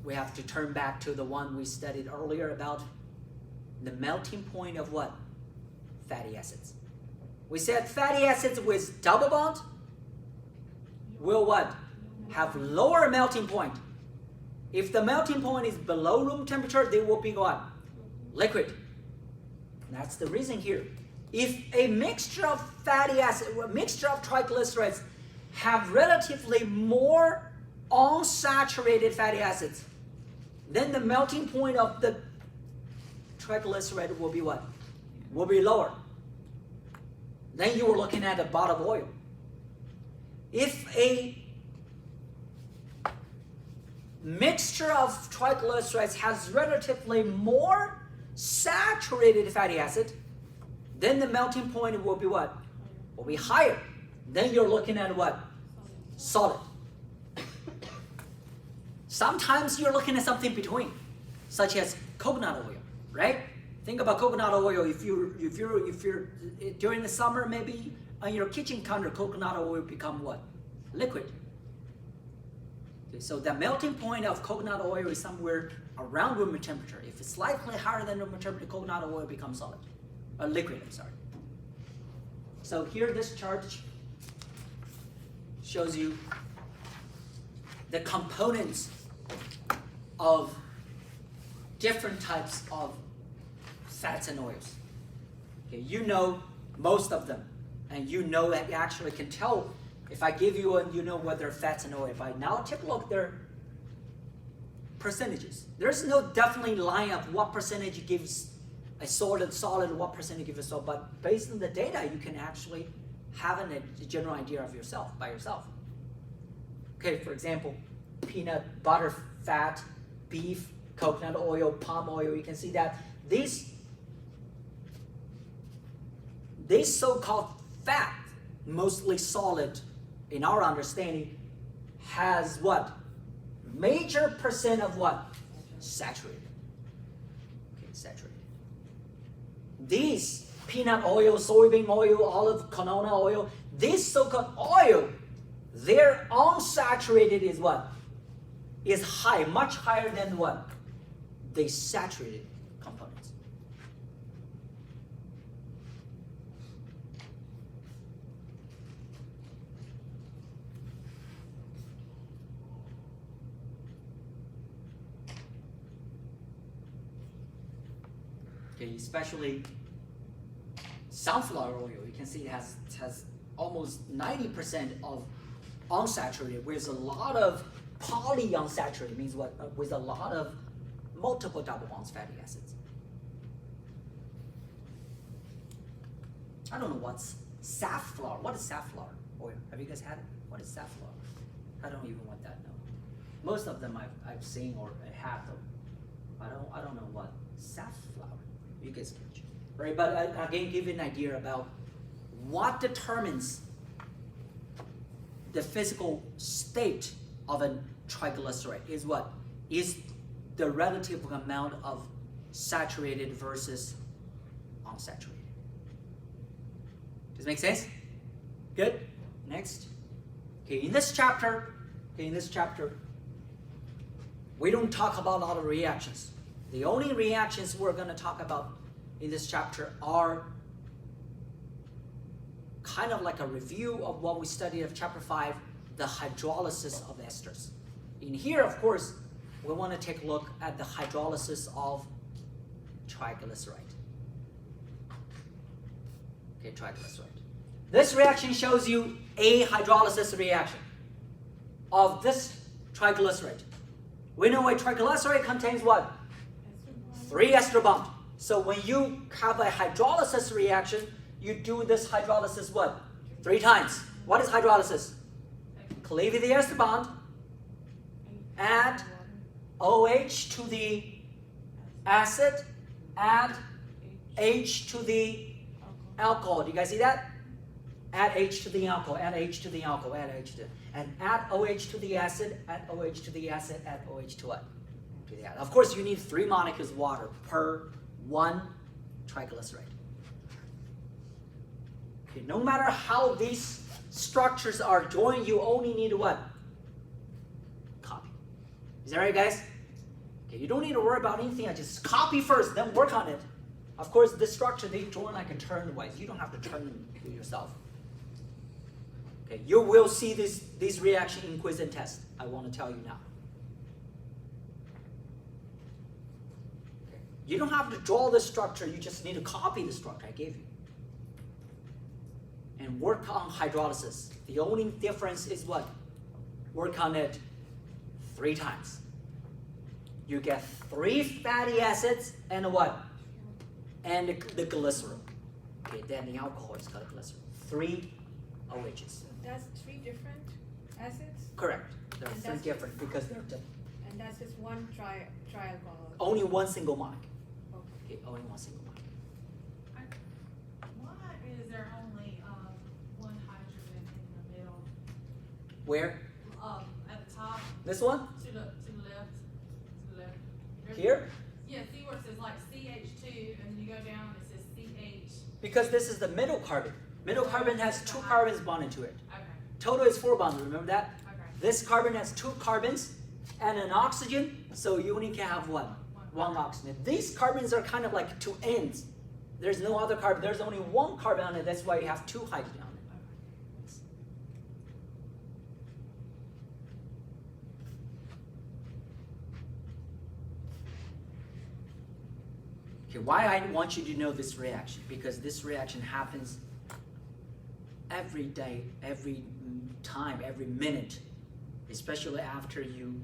We have to turn back to the one we studied earlier about the melting point of what? Fatty acids. We said fatty acids with double bond will what? Have lower melting point. If the melting point is below room temperature, they will be what? Liquid. That's the reason here. If a mixture of fatty acid, a mixture of triglycerides have relatively more unsaturated fatty acids, then the melting point of the triglyceride will be what? Will be lower. Then you are looking at a bottom oil. If a mixture of triglycerides has relatively more saturated fatty acid, then the melting point will be what? Will be higher. Then you're looking at what? Solid. Sometimes you're looking at something between, such as coconut oil, right? Think about coconut oil. If you're during the summer, maybe on your kitchen counter, coconut oil become what? Liquid. Okay, so the melting point of coconut oil is somewhere around room temperature. If it's slightly higher than room temperature, coconut oil becomes solid, liquid. I'm sorry. So here, this chart shows you the components of different types of fats and oils. Okay, you know most of them, and you know that you actually can tell if I give you and you know what they're fats and oils. But now take a look at their percentages. There's no definitely line of what percentage gives a solid, what percentage gives a solid. But based on the data, you can actually have a general idea of yourself by yourself. Okay, for example, peanut butter fat, beef, coconut oil, palm oil. You can see that these so-called fat, mostly solid, in our understanding, has what? Major percent of what? Saturated. Okay, saturated. These peanut oil, soybean oil, olive, canola oil, this so-called oil, their unsaturated is what? Is high, much higher than what? The saturated components. Okay, especially sunflower oil, you can see it has almost 90% of unsaturated, whereas a lot of polyunsaturated means what? With a lot of multiple double bonds fatty acids. I don't know what's safflower. What is safflower oil? Have you guys had it? What is safflower? I don't even want that know. Most of them I've seen or I have them. I don't know what safflower. You guys can check, right? But again, give you an idea about what determines the physical state of a triglyceride is what? Is the relative amount of saturated versus unsaturated. Does it make sense? Good? Next. Okay, in this chapter, we don't talk about a lot of reactions. The only reactions we're going to talk about in this chapter are kind of like a review of what we studied of chapter 5, the hydrolysis of esters. In here, of course, we want to take a look at the hydrolysis of triglyceride. Okay, triglyceride. This reaction shows you a hydrolysis reaction of this triglyceride. We know a triglyceride contains what? 3 ester bonds. So when you have a hydrolysis reaction, you do this hydrolysis what? 3 times. What is hydrolysis? Cleave the ester bond, add OH to the acid, add H to the alcohol. Do you guys see that? Add H to the alcohol, add H to the alcohol, add H to, and add OH to the acid, add OH to the acid, add OH to what? To the acid. Of course, you need 3 molecules of water per 1 triglyceride. Okay, no matter how these structures are joined, you only need what? Copy. Is that right, guys? Okay, you don't need to worry about anything. I just copy first, then work on it. Of course, this structure, they join like a turn-wise. You don't have to turn them yourself. Okay, you will see this reaction in quiz and test. I want to tell you now. Okay. You don't have to draw the structure, you just need to copy the structure I gave you. And work on hydrolysis. The only difference is what? Work on it 3 times. You get 3 fatty acids and what? And the glycerol. Okay, then the alcohol is called glycerol. 3 OHs. That's 3 different acids? Correct. They're And 3 that's different because they're different. And that's just one trialcohol? Only one single molecule. Okay. Okay, only one single molecule. Why is there only one hydrogen in the middle? Where? At the top, This one? to the left, to the left. Here? Yeah, see where it says like CH2, and you go down, it says CH. Because this is the middle carbon. Middle carbon has 2 carbons bonded to it. Okay, Total is 4 bonds, remember that? okay. This carbon has 2 carbons and an oxygen, so you only can have what? One oxygen. These carbons are kind of like 2 ends. There's no other carbon. There's only 1 carbon on it. That's why you have 2 hydrogen on it. Okay, why I want you to know this reaction? Because this reaction happens every day, every time, every minute, especially after you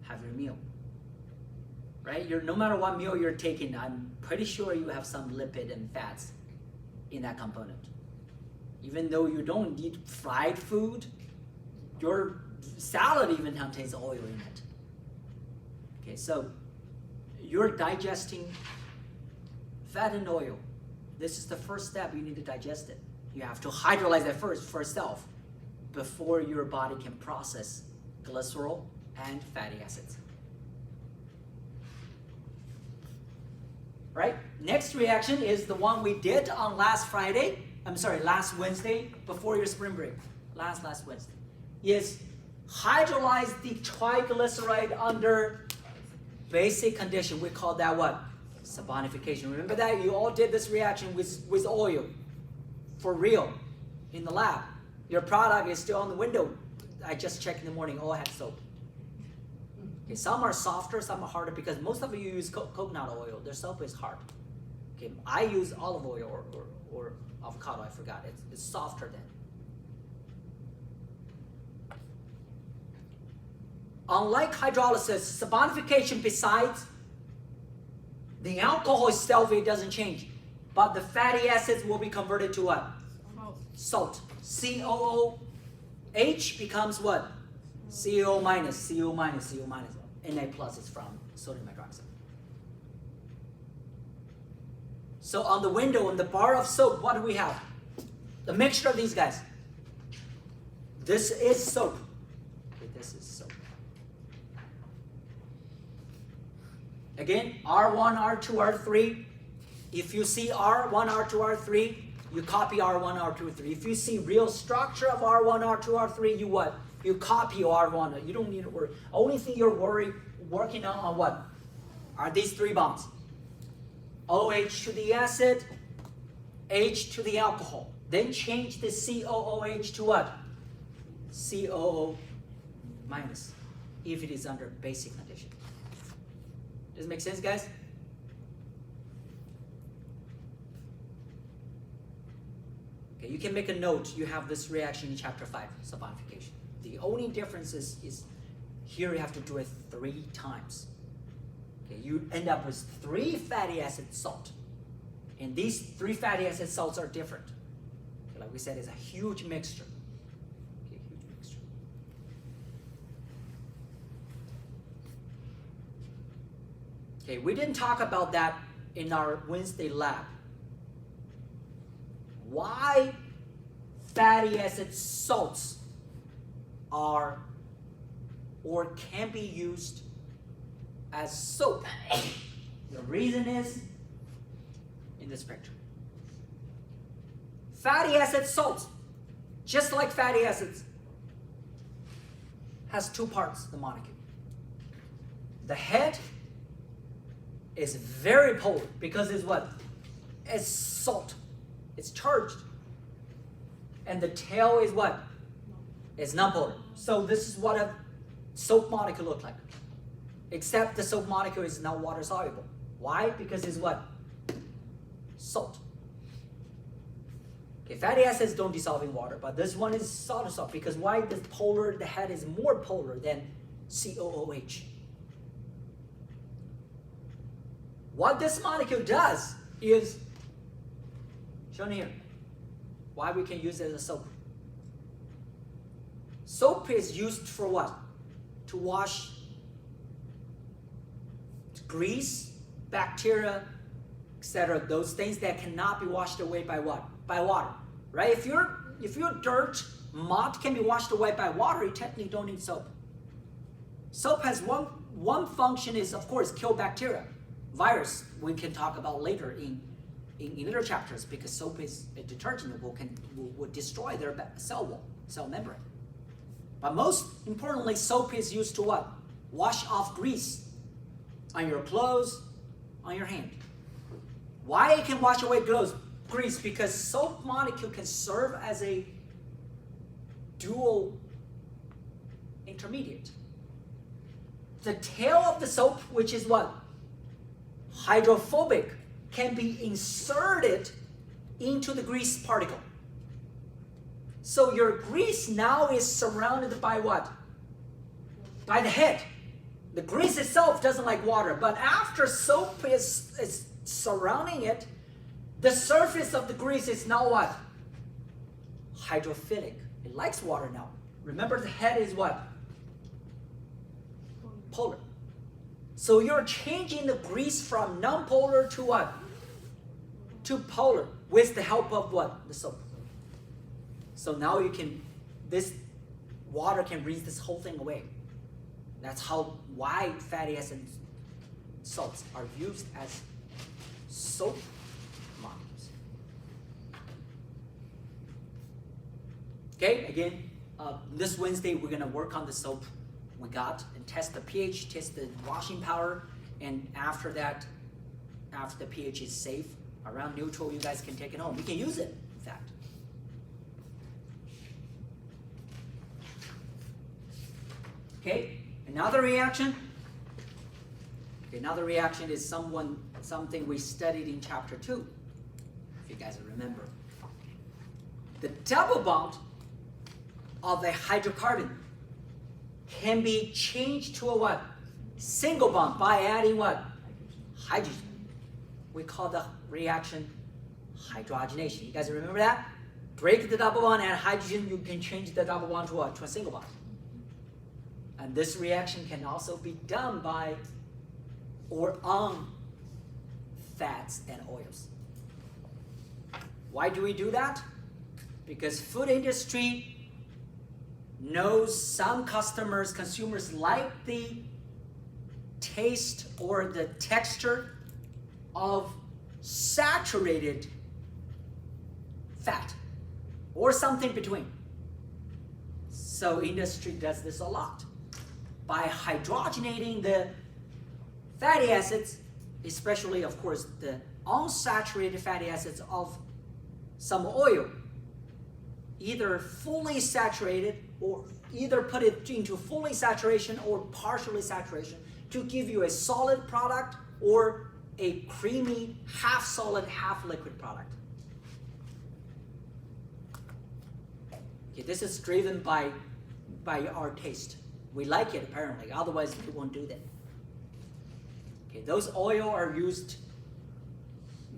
have your meal. Right? No matter what meal you're taking, I'm pretty sure you have some lipid and fats in that component. Even though you don't eat fried food, your salad even contains oil in it. Okay, so you're digesting fat and oil. This is the first step. You need to digest it. You have to hydrolyze it first for itself before your body can process glycerol and fatty acids. Right? Next reaction is the one we did on last Wednesday before your spring break. Last Wednesday. Is hydrolyze the triglyceride under basic condition. We call that what? Saponification. Remember that? You all did this reaction with oil. For real. In the lab. Your product is still on the window. I just checked in the morning. All had soap. Okay, some are softer, some are harder because most of you use coconut oil. Their soap is hard. Okay, I use olive oil or avocado. I forgot. It's softer then. Unlike hydrolysis, saponification, besides the alcohol itself, it doesn't change. But the fatty acids will be converted to what? Salt. COOH becomes what? CO minus, CO minus, CO minus. Na plus is from sodium hydroxide. So on the window, on the bar of soap, what do we have? The mixture of these guys. This is soap. Okay, this is soap. Again, R1, R2, R3. If you see R1, R2, R3, you copy R1, R2, R3. If you see real structure of R1, R2, R3, you what? You copy R1. You don't need to worry. Only thing you're working on what? Are these 3 bonds. OH to the acid, H to the alcohol. Then change the COOH to what? COO minus, if it is under basic condition. Does it make sense, guys? Okay, you can make a note. You have this reaction in chapter 5, saponification. The only difference is here you have to do it 3 times. Okay, you end up with 3 fatty acid salt. And these 3 fatty acid salts are different. Okay, like we said, it's a huge mixture. Okay, huge mixture. Okay, we didn't talk about that in our Wednesday lab. Why fatty acid salts are or can be used as soap. The reason is in this picture. Fatty acid salts, just like fatty acids, has 2 parts, the molecule. The head is very polar because it's what? It's salt. It's charged. And the tail is what? It's non-polar. So this is what a soap molecule looks like. Except the soap molecule is not water soluble. Why? Because it's what? Salt. Okay, fatty acids don't dissolve in water, but this one is solid salt. Because why? The head is more polar than COOH. What this molecule does is shown here. Why we can use it as a soap. Soap is used for what? To wash grease, bacteria, etc. Those things that cannot be washed away by what? By water, right? If your dirt, mud can be washed away by water, you technically don't need soap. Soap has one function is, of course, kill bacteria. Virus, we can talk about later in later chapters, because soap is a detergent that will destroy their cell membrane. But most importantly, soap is used to what? Wash off grease on your clothes, on your hand. Why it can wash away grease? Because soap molecule can serve as a dual intermediate. The tail of the soap, which is what? Hydrophobic, can be inserted into the grease particle. So your grease now is surrounded by what? By the head. The grease itself doesn't like water, but after soap is surrounding it, the surface of the grease is now what? Hydrophilic. It likes water now. Remember, the head is what? Polar. So you're changing the grease from non-polar to what? To polar, with the help of what? The soap. So now this water can rinse this whole thing away. That's why fatty acids, salts are used as soap molecules. Okay, again, this Wednesday we're gonna work on the soap we got and test the pH, test the washing power, and after that, after the pH is safe, around neutral, you guys can take it home. We can use it, in fact. Okay, another reaction. Okay, another reaction is something we studied in chapter 2, if you guys remember. The double bond of a hydrocarbon can be changed to a what? Single bond by adding what? Hydrogen. We call the reaction hydrogenation. You guys remember that? Break the double bond, add hydrogen, you can change the double bond to what? To a single bond. And this reaction can also be done by or on fats and oils. Why do we do that? Because food industry knows some consumers like the taste or the texture of saturated fat or something between. So industry does this a lot. By hydrogenating the fatty acids, especially of course the unsaturated fatty acids of some oil, either fully saturated or either put it into fully saturation or partially saturation to give you a solid product or a creamy, half solid, half liquid product. Okay, this is driven by our taste. We like it apparently, otherwise we won't do that. Okay, those oil are used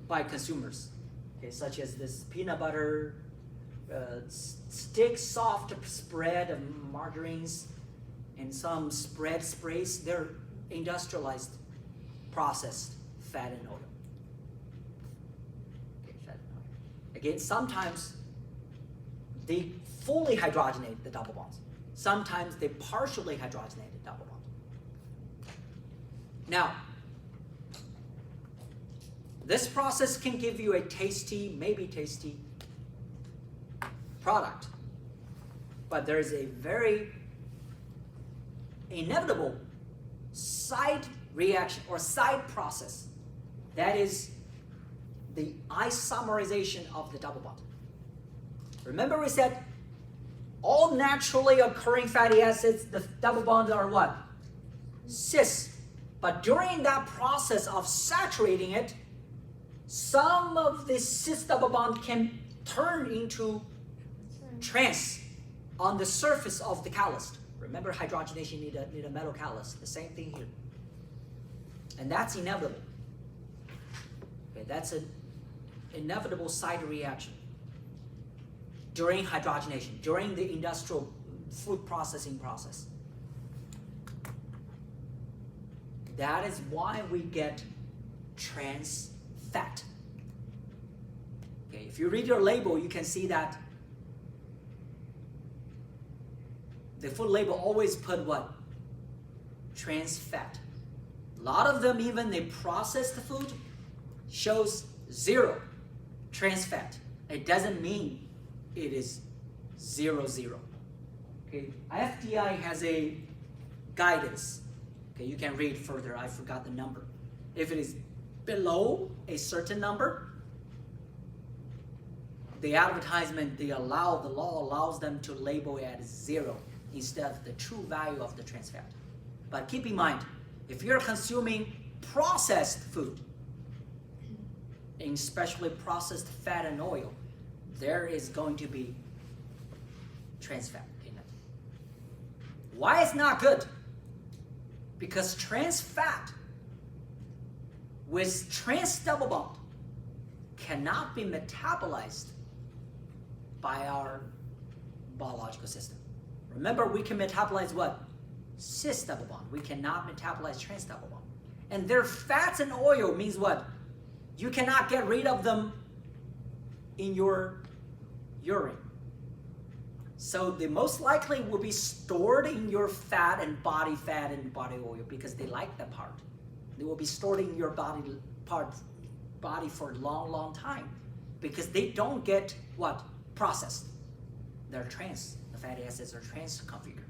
by consumers, okay, such as this peanut butter, stick soft spread of margarines, and some spread sprays. They're industrialized, processed fat and oil. Okay, fat and oil. Again, sometimes they fully hydrogenate the double bonds. Sometimes they partially hydrogenate the double bond. Now, this process can give you a tasty, maybe tasty product, but there is a very inevitable side reaction or side process. That is the isomerization of the double bond. Remember we said all naturally occurring fatty acids, the double bonds are what? Cis. But during that process of saturating it, some of this cis double bond can turn into trans on the surface of the catalyst. Remember, hydrogenation need a metal catalyst. The same thing here. And that's inevitable. Okay, that's an inevitable side reaction during hydrogenation, during the industrial food processing process. That is why we get trans fat. Okay, if you read your label, you can see that the food label always put what? Trans fat. A lot of them, even they process the food, shows 0 trans fat. It doesn't mean it is 0, 0. Okay, FDI has a guidance. Okay, you can read further. I forgot the number. If it is below a certain number, the advertisement, the law allows them to label it as 0 instead of the true value of the trans fat. But keep in mind, if you're consuming processed food, especially processed fat and oil, there is going to be trans fat in it. Why it's not good? Because trans fat with trans double bond cannot be metabolized by our biological system. Remember, we can metabolize what? Cis double bond. We cannot metabolize trans double bond. And their fats and oil means what? You cannot get rid of them in your urine. So they most likely will be stored in your fat and body oil because they like that part. They will be stored in your body for a long, long time because they don't get what? Processed. They're trans. The fatty acids are trans configured.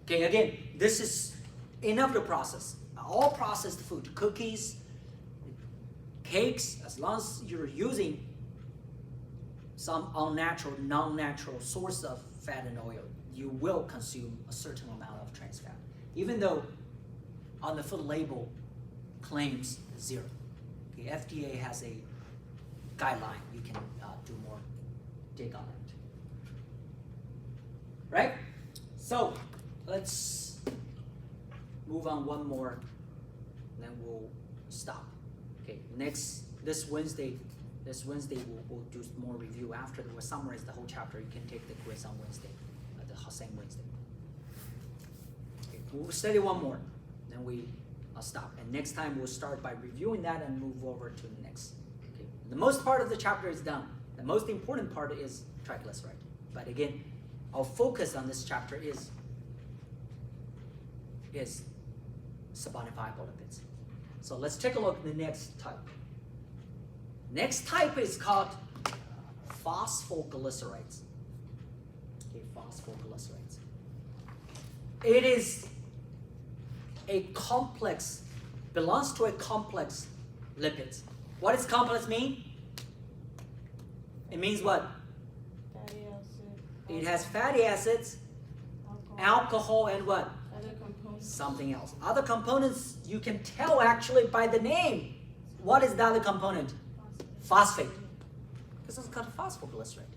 Okay, again, this is inevitable process. All processed food, cookies, cakes, as long as you're using some unnatural, non-natural source of fat and oil, you will consume a certain amount of trans fat, even though on the food label claims 0. The FDA has a guideline. You can do more dig on it. Right? So let's move on one more, then we'll stop. Okay, this Wednesday we'll do more review. After we'll summarize the whole chapter. You can take the quiz on Wednesday, the same Wednesday. Okay, we'll study one more, then I'll stop. And next time we'll start by reviewing that and move over to the next. Okay, the most part of the chapter is done. The most important part is triglyceride. But again, our focus on this chapter is sabonifiable lipids. So let's take a look at the next type. Next type is called phosphoglycerides. Okay, phosphoglycerides. It is a complex, belongs to a complex lipids. What does complex mean? It means what? Fatty acid. It has fatty acids, alcohol, and what? Other components. Something else. Other components you can tell actually by the name. What is the other component? Phosphate. Because it's called phosphoglyceride.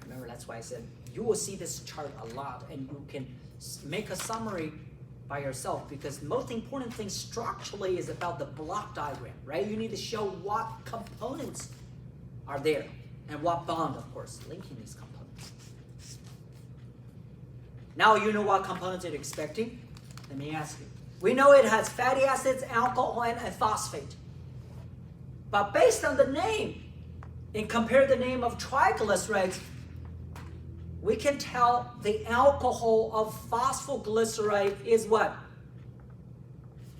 Remember, that's why I said you will see this chart a lot and you can make a summary by yourself, because the most important thing structurally is about the block diagram, right? You need to show what components are there and what bond, of course, linking these components. Now you know what components you're expecting. Let me ask you. We know it has fatty acids, alcohol, and phosphate. But based on the name, and compare the name of triglycerides, we can tell the alcohol of phosphoglyceride is what?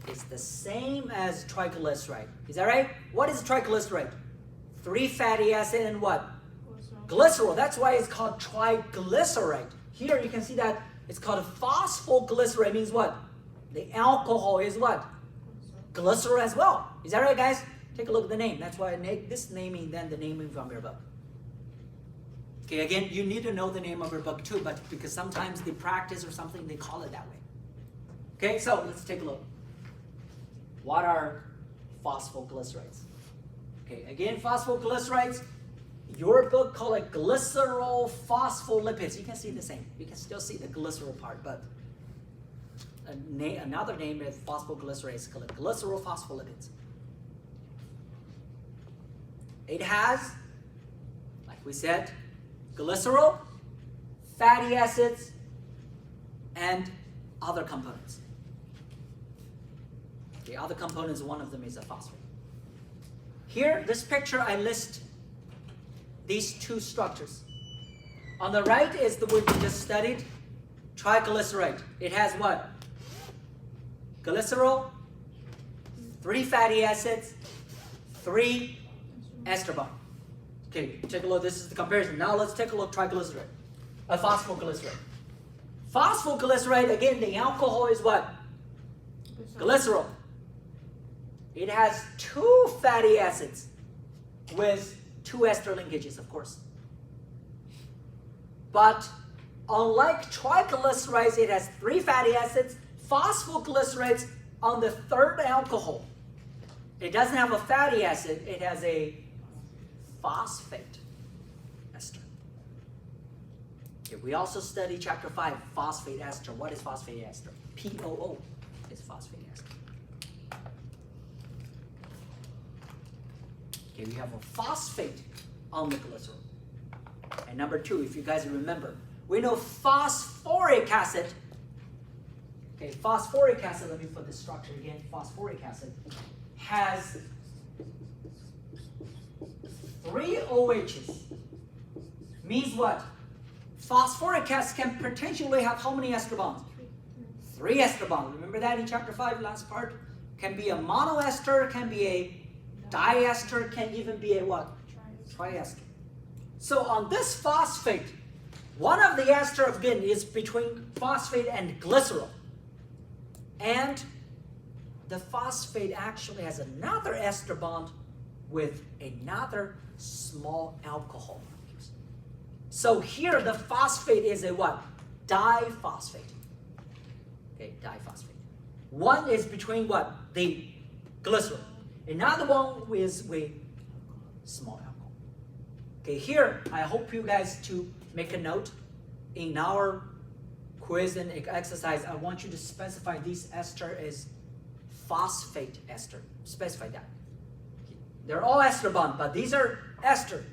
It's the same as triglyceride. Is that right? What is triglyceride? 3 fatty acid and what? Glycerol. That's why it's called triglyceride. Here you can see that it's called phosphoglyceride. Means what? The alcohol is what? Glycerol as well. Is that right, guys? Take a look at the name. That's why I make this naming, then the naming from your book. Okay, again, you need to know the name of your book too, but because sometimes they practice or something, they call it that way. Okay, so let's take a look. What are phosphoglycerides? Okay, again, phosphoglycerides, your book called it glycerol phospholipids. You can see the same. You can still see the glycerol part, but another name is phosphoglycerides called glycerol phospholipids. It has, like we said, glycerol, fatty acids, and other components. The other components, one of them is a phosphate. Here, this picture, I list these two structures. On the right is the one we just studied, triglyceride. It has what? Glycerol, 3 fatty acids, 3 ester bond. Okay, take a look. This is the comparison. Now let's take a look at triglyceride, a phosphoglyceride. Phosphoglyceride, again, the alcohol is what? Glycerol. It has 2 fatty acids with 2 ester linkages, of course. But unlike triglycerides, it has 3 fatty acids. Phosphoglycerides on the 3rd alcohol, it doesn't have a fatty acid, it has a phosphate ester. Okay, we also study chapter 5, phosphate ester. What is phosphate ester? POO is phosphate ester. Okay, we have a phosphate on the glycerol. And number 2, if you guys remember, we know phosphoric acid. Okay, phosphoric acid, let me put this structure again. Phosphoric acid has 3 OHs. Means what? Phosphoric acid can potentially have how many ester bonds? 3 ester bonds. Remember that in chapter 5, last part? Can be a monoester, can be a diester, can even be a what? Triester. So on this phosphate, one of the ester again is between phosphate and glycerol. And the phosphate actually has another ester bond with another small alcohol. So here the phosphate is a what? Diphosphate. Okay, diphosphate. One is between what? The glycerol. Another one is with small alcohol. Okay, here I hope you guys to make a note in our quiz and exercise. I want you to specify this ester is phosphate ester. Specify that. They're all ester bonds, but these are ester.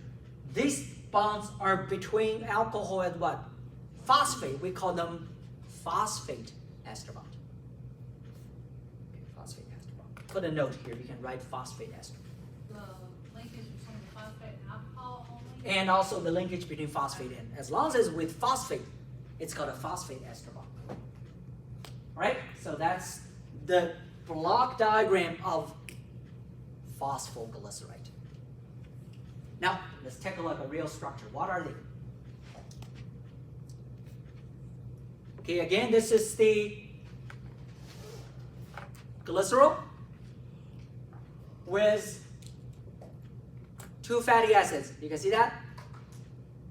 These bonds are between alcohol and what? Phosphate. We call them phosphate ester bond. Okay, phosphate ester bond. Put a note here. You can write phosphate ester. The linkage between the phosphate and alcohol only? And also the linkage between phosphate and, as long as it's with phosphate, it's called a phosphate ester bond. All right, so that's the block diagram of phosphoglyceride. Now, let's take a look at real structure. What are they? Okay, again, this is the glycerol with 2 fatty acids. You can see that?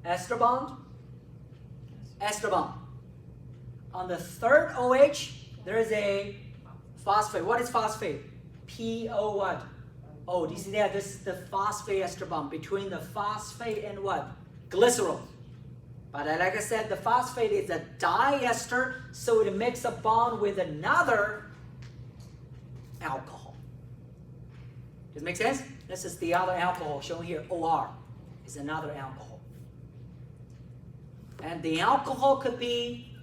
Ester bond, ester bond. On the 3rd OH, there is a phosphate. What is phosphate? PO what? Oh, do you see that? This is the phosphate ester bond between the phosphate and what? Glycerol. But like I said, the phosphate is a diester, so it makes a bond with another alcohol. Does it make sense? This is the other alcohol shown here. OR is another alcohol. And the alcohol could be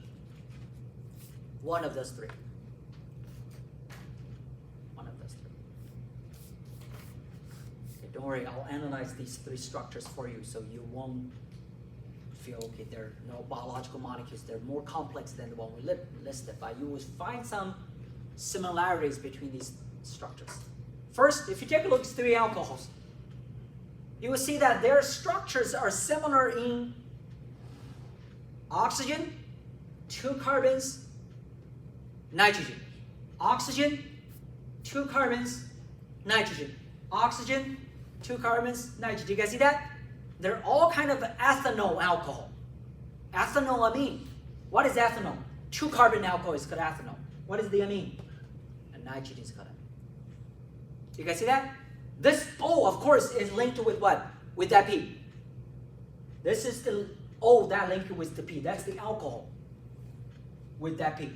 one of those 3. One of those 3. Okay, don't worry, I'll analyze these 3 structures for you so you won't feel, okay, they're no biological molecules. They're more complex than the one we listed, but you will find some similarities between these structures. First, if you take a look at 3 alcohols, you will see that their structures are similar in oxygen, 2 carbons, nitrogen. Oxygen, 2 carbons, nitrogen. Oxygen, 2 carbons, nitrogen. You guys see that? They're all kind of ethanol alcohol. Ethanol amine. What is ethanol? 2 carbon alcohol is called ethanol. What is the amine? A nitrogen is called. You guys see that? This O, of course, is linked with what? With that P. This is the O that linked with the P. That's the alcohol with that P.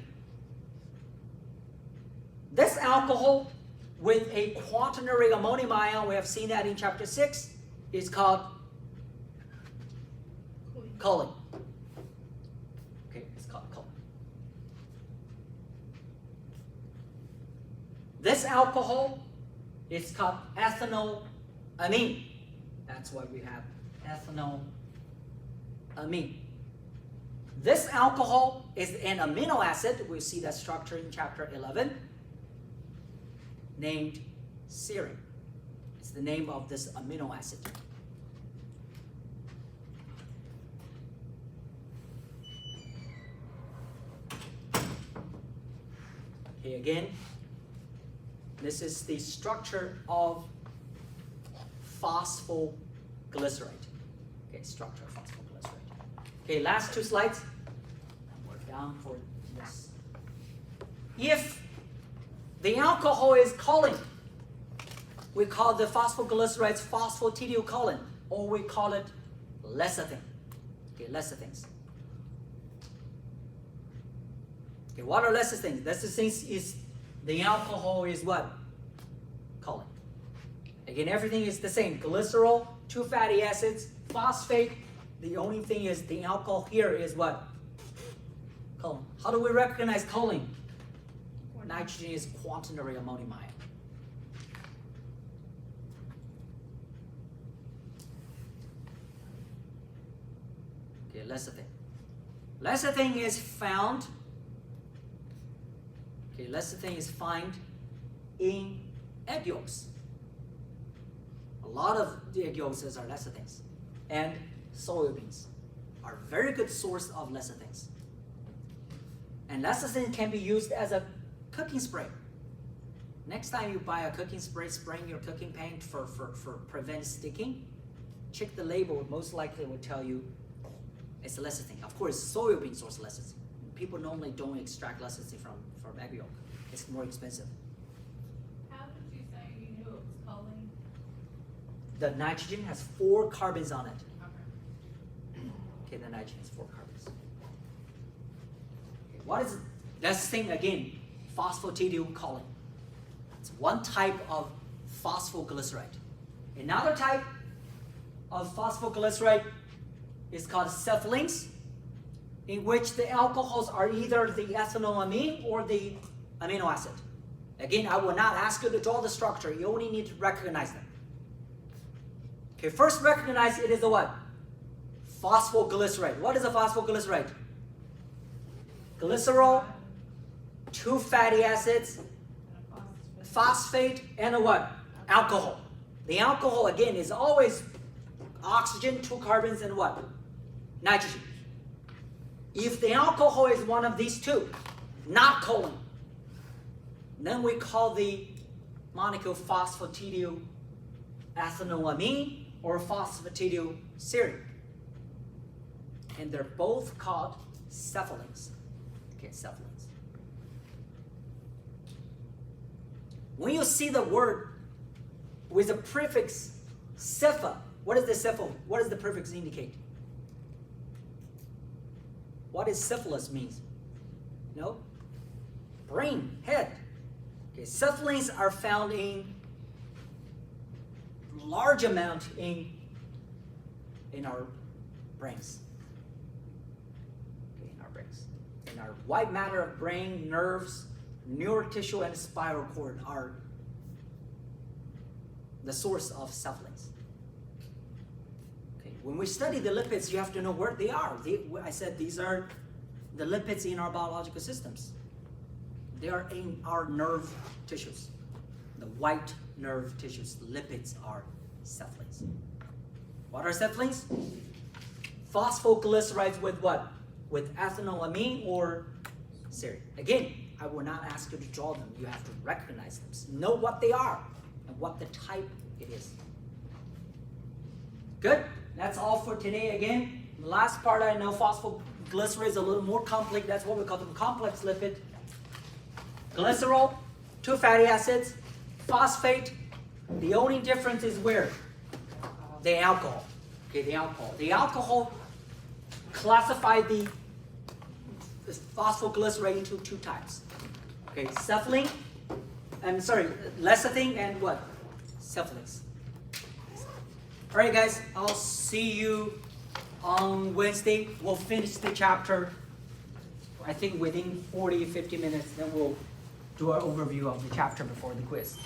This alcohol with a quaternary ammonium ion, we have seen that in chapter 6, is called choline. Okay, it's called choline. This alcohol is called ethanolamine. That's why we have ethanolamine. This alcohol is an amino acid. We'll see that structure in chapter 11, named serine. It's the name of this amino acid. Okay, again, this is the structure of phosphoglycerate. Okay, structure of phosphoglycerate. Okay, last 2 slides. We're down for this. If the alcohol is choline, we call the phosphoglycerides phosphatidylcholine, or we call it lecithin. Okay, lecithins. Okay, what are lecithins? Lecithins is the alcohol is what? Choline. Again, everything is the same. Glycerol, 2 fatty acids, phosphate. The only thing is the alcohol here is what? Choline. How do we recognize choline? Nitrogen is quaternary ammonium ion. Okay, lecithin. Lecithin is found. Okay, lecithin is found in egg yolks. A lot of the egg yolks are lecithins, and soybeans are a very good source of lecithins. And lecithin can be used as a cooking spray. Next time you buy a cooking spray, spraying your cooking pan for prevent sticking, check the label. Most likely it will tell you it's lecithin. Of course, soybean source lecithin. People normally don't extract lecithin from egg yolk. It's more expensive. How did you say you knew it was choline? The nitrogen has 4 carbons on it. Okay. Okay, the nitrogen has 4 carbons. Okay, what is it? Lecithin again? Phosphatidylcholine. It's one type of phosphoglycerate. Another type of phosphoglycerate is called cephalins, in which the alcohols are either the ethanolamine or the amino acid. Again, I will not ask you to draw the structure. You only need to recognize them. Okay, first recognize it is a what? Phosphoglycerate. What is a phosphoglycerate? Glycerol, 2 fatty acids, phosphate, and a what? Alcohol. The alcohol, again, is always oxygen, 2 carbons, and what? Nitrogen. If the alcohol is one of these 2, not choline, then we call the molecule phosphatidylethanolamine or phosphatidylserine. And they're both called cephalins. Okay, cephalins. When you see the word with the prefix cepha, what is the cepha? What does the prefix indicate? What does cephalus means? No? Brain, head. Okay, cephalins are found in large amount in our brains. Okay, in our brains. In our white matter of brain, nerves, neural tissue, and spinal cord are the source of cephalins. Okay, when we study the lipids, you have to know where they are. I said these are the lipids in our biological systems. They are in our nerve tissues. The white nerve tissues, lipids are cephalins. What are cephalins? Phosphoglycerides with what? With ethanolamine or serine. Again, I will not ask you to draw them. You have to recognize them. Know what they are and what the type it is. Good? That's all for today again. The last part, I know phosphoglycerate is a little more complex. That's what we call them, complex lipid. Glycerol, 2 fatty acids, phosphate. The only difference is where? The alcohol. Okay, the alcohol. The alcohol classify the phosphoglycerate into 2 types. Okay, lecithin and what? Cephalix. Alright guys, I'll see you on Wednesday. We'll finish the chapter, I think within 40-50 minutes, then we'll do an overview of the chapter before the quiz.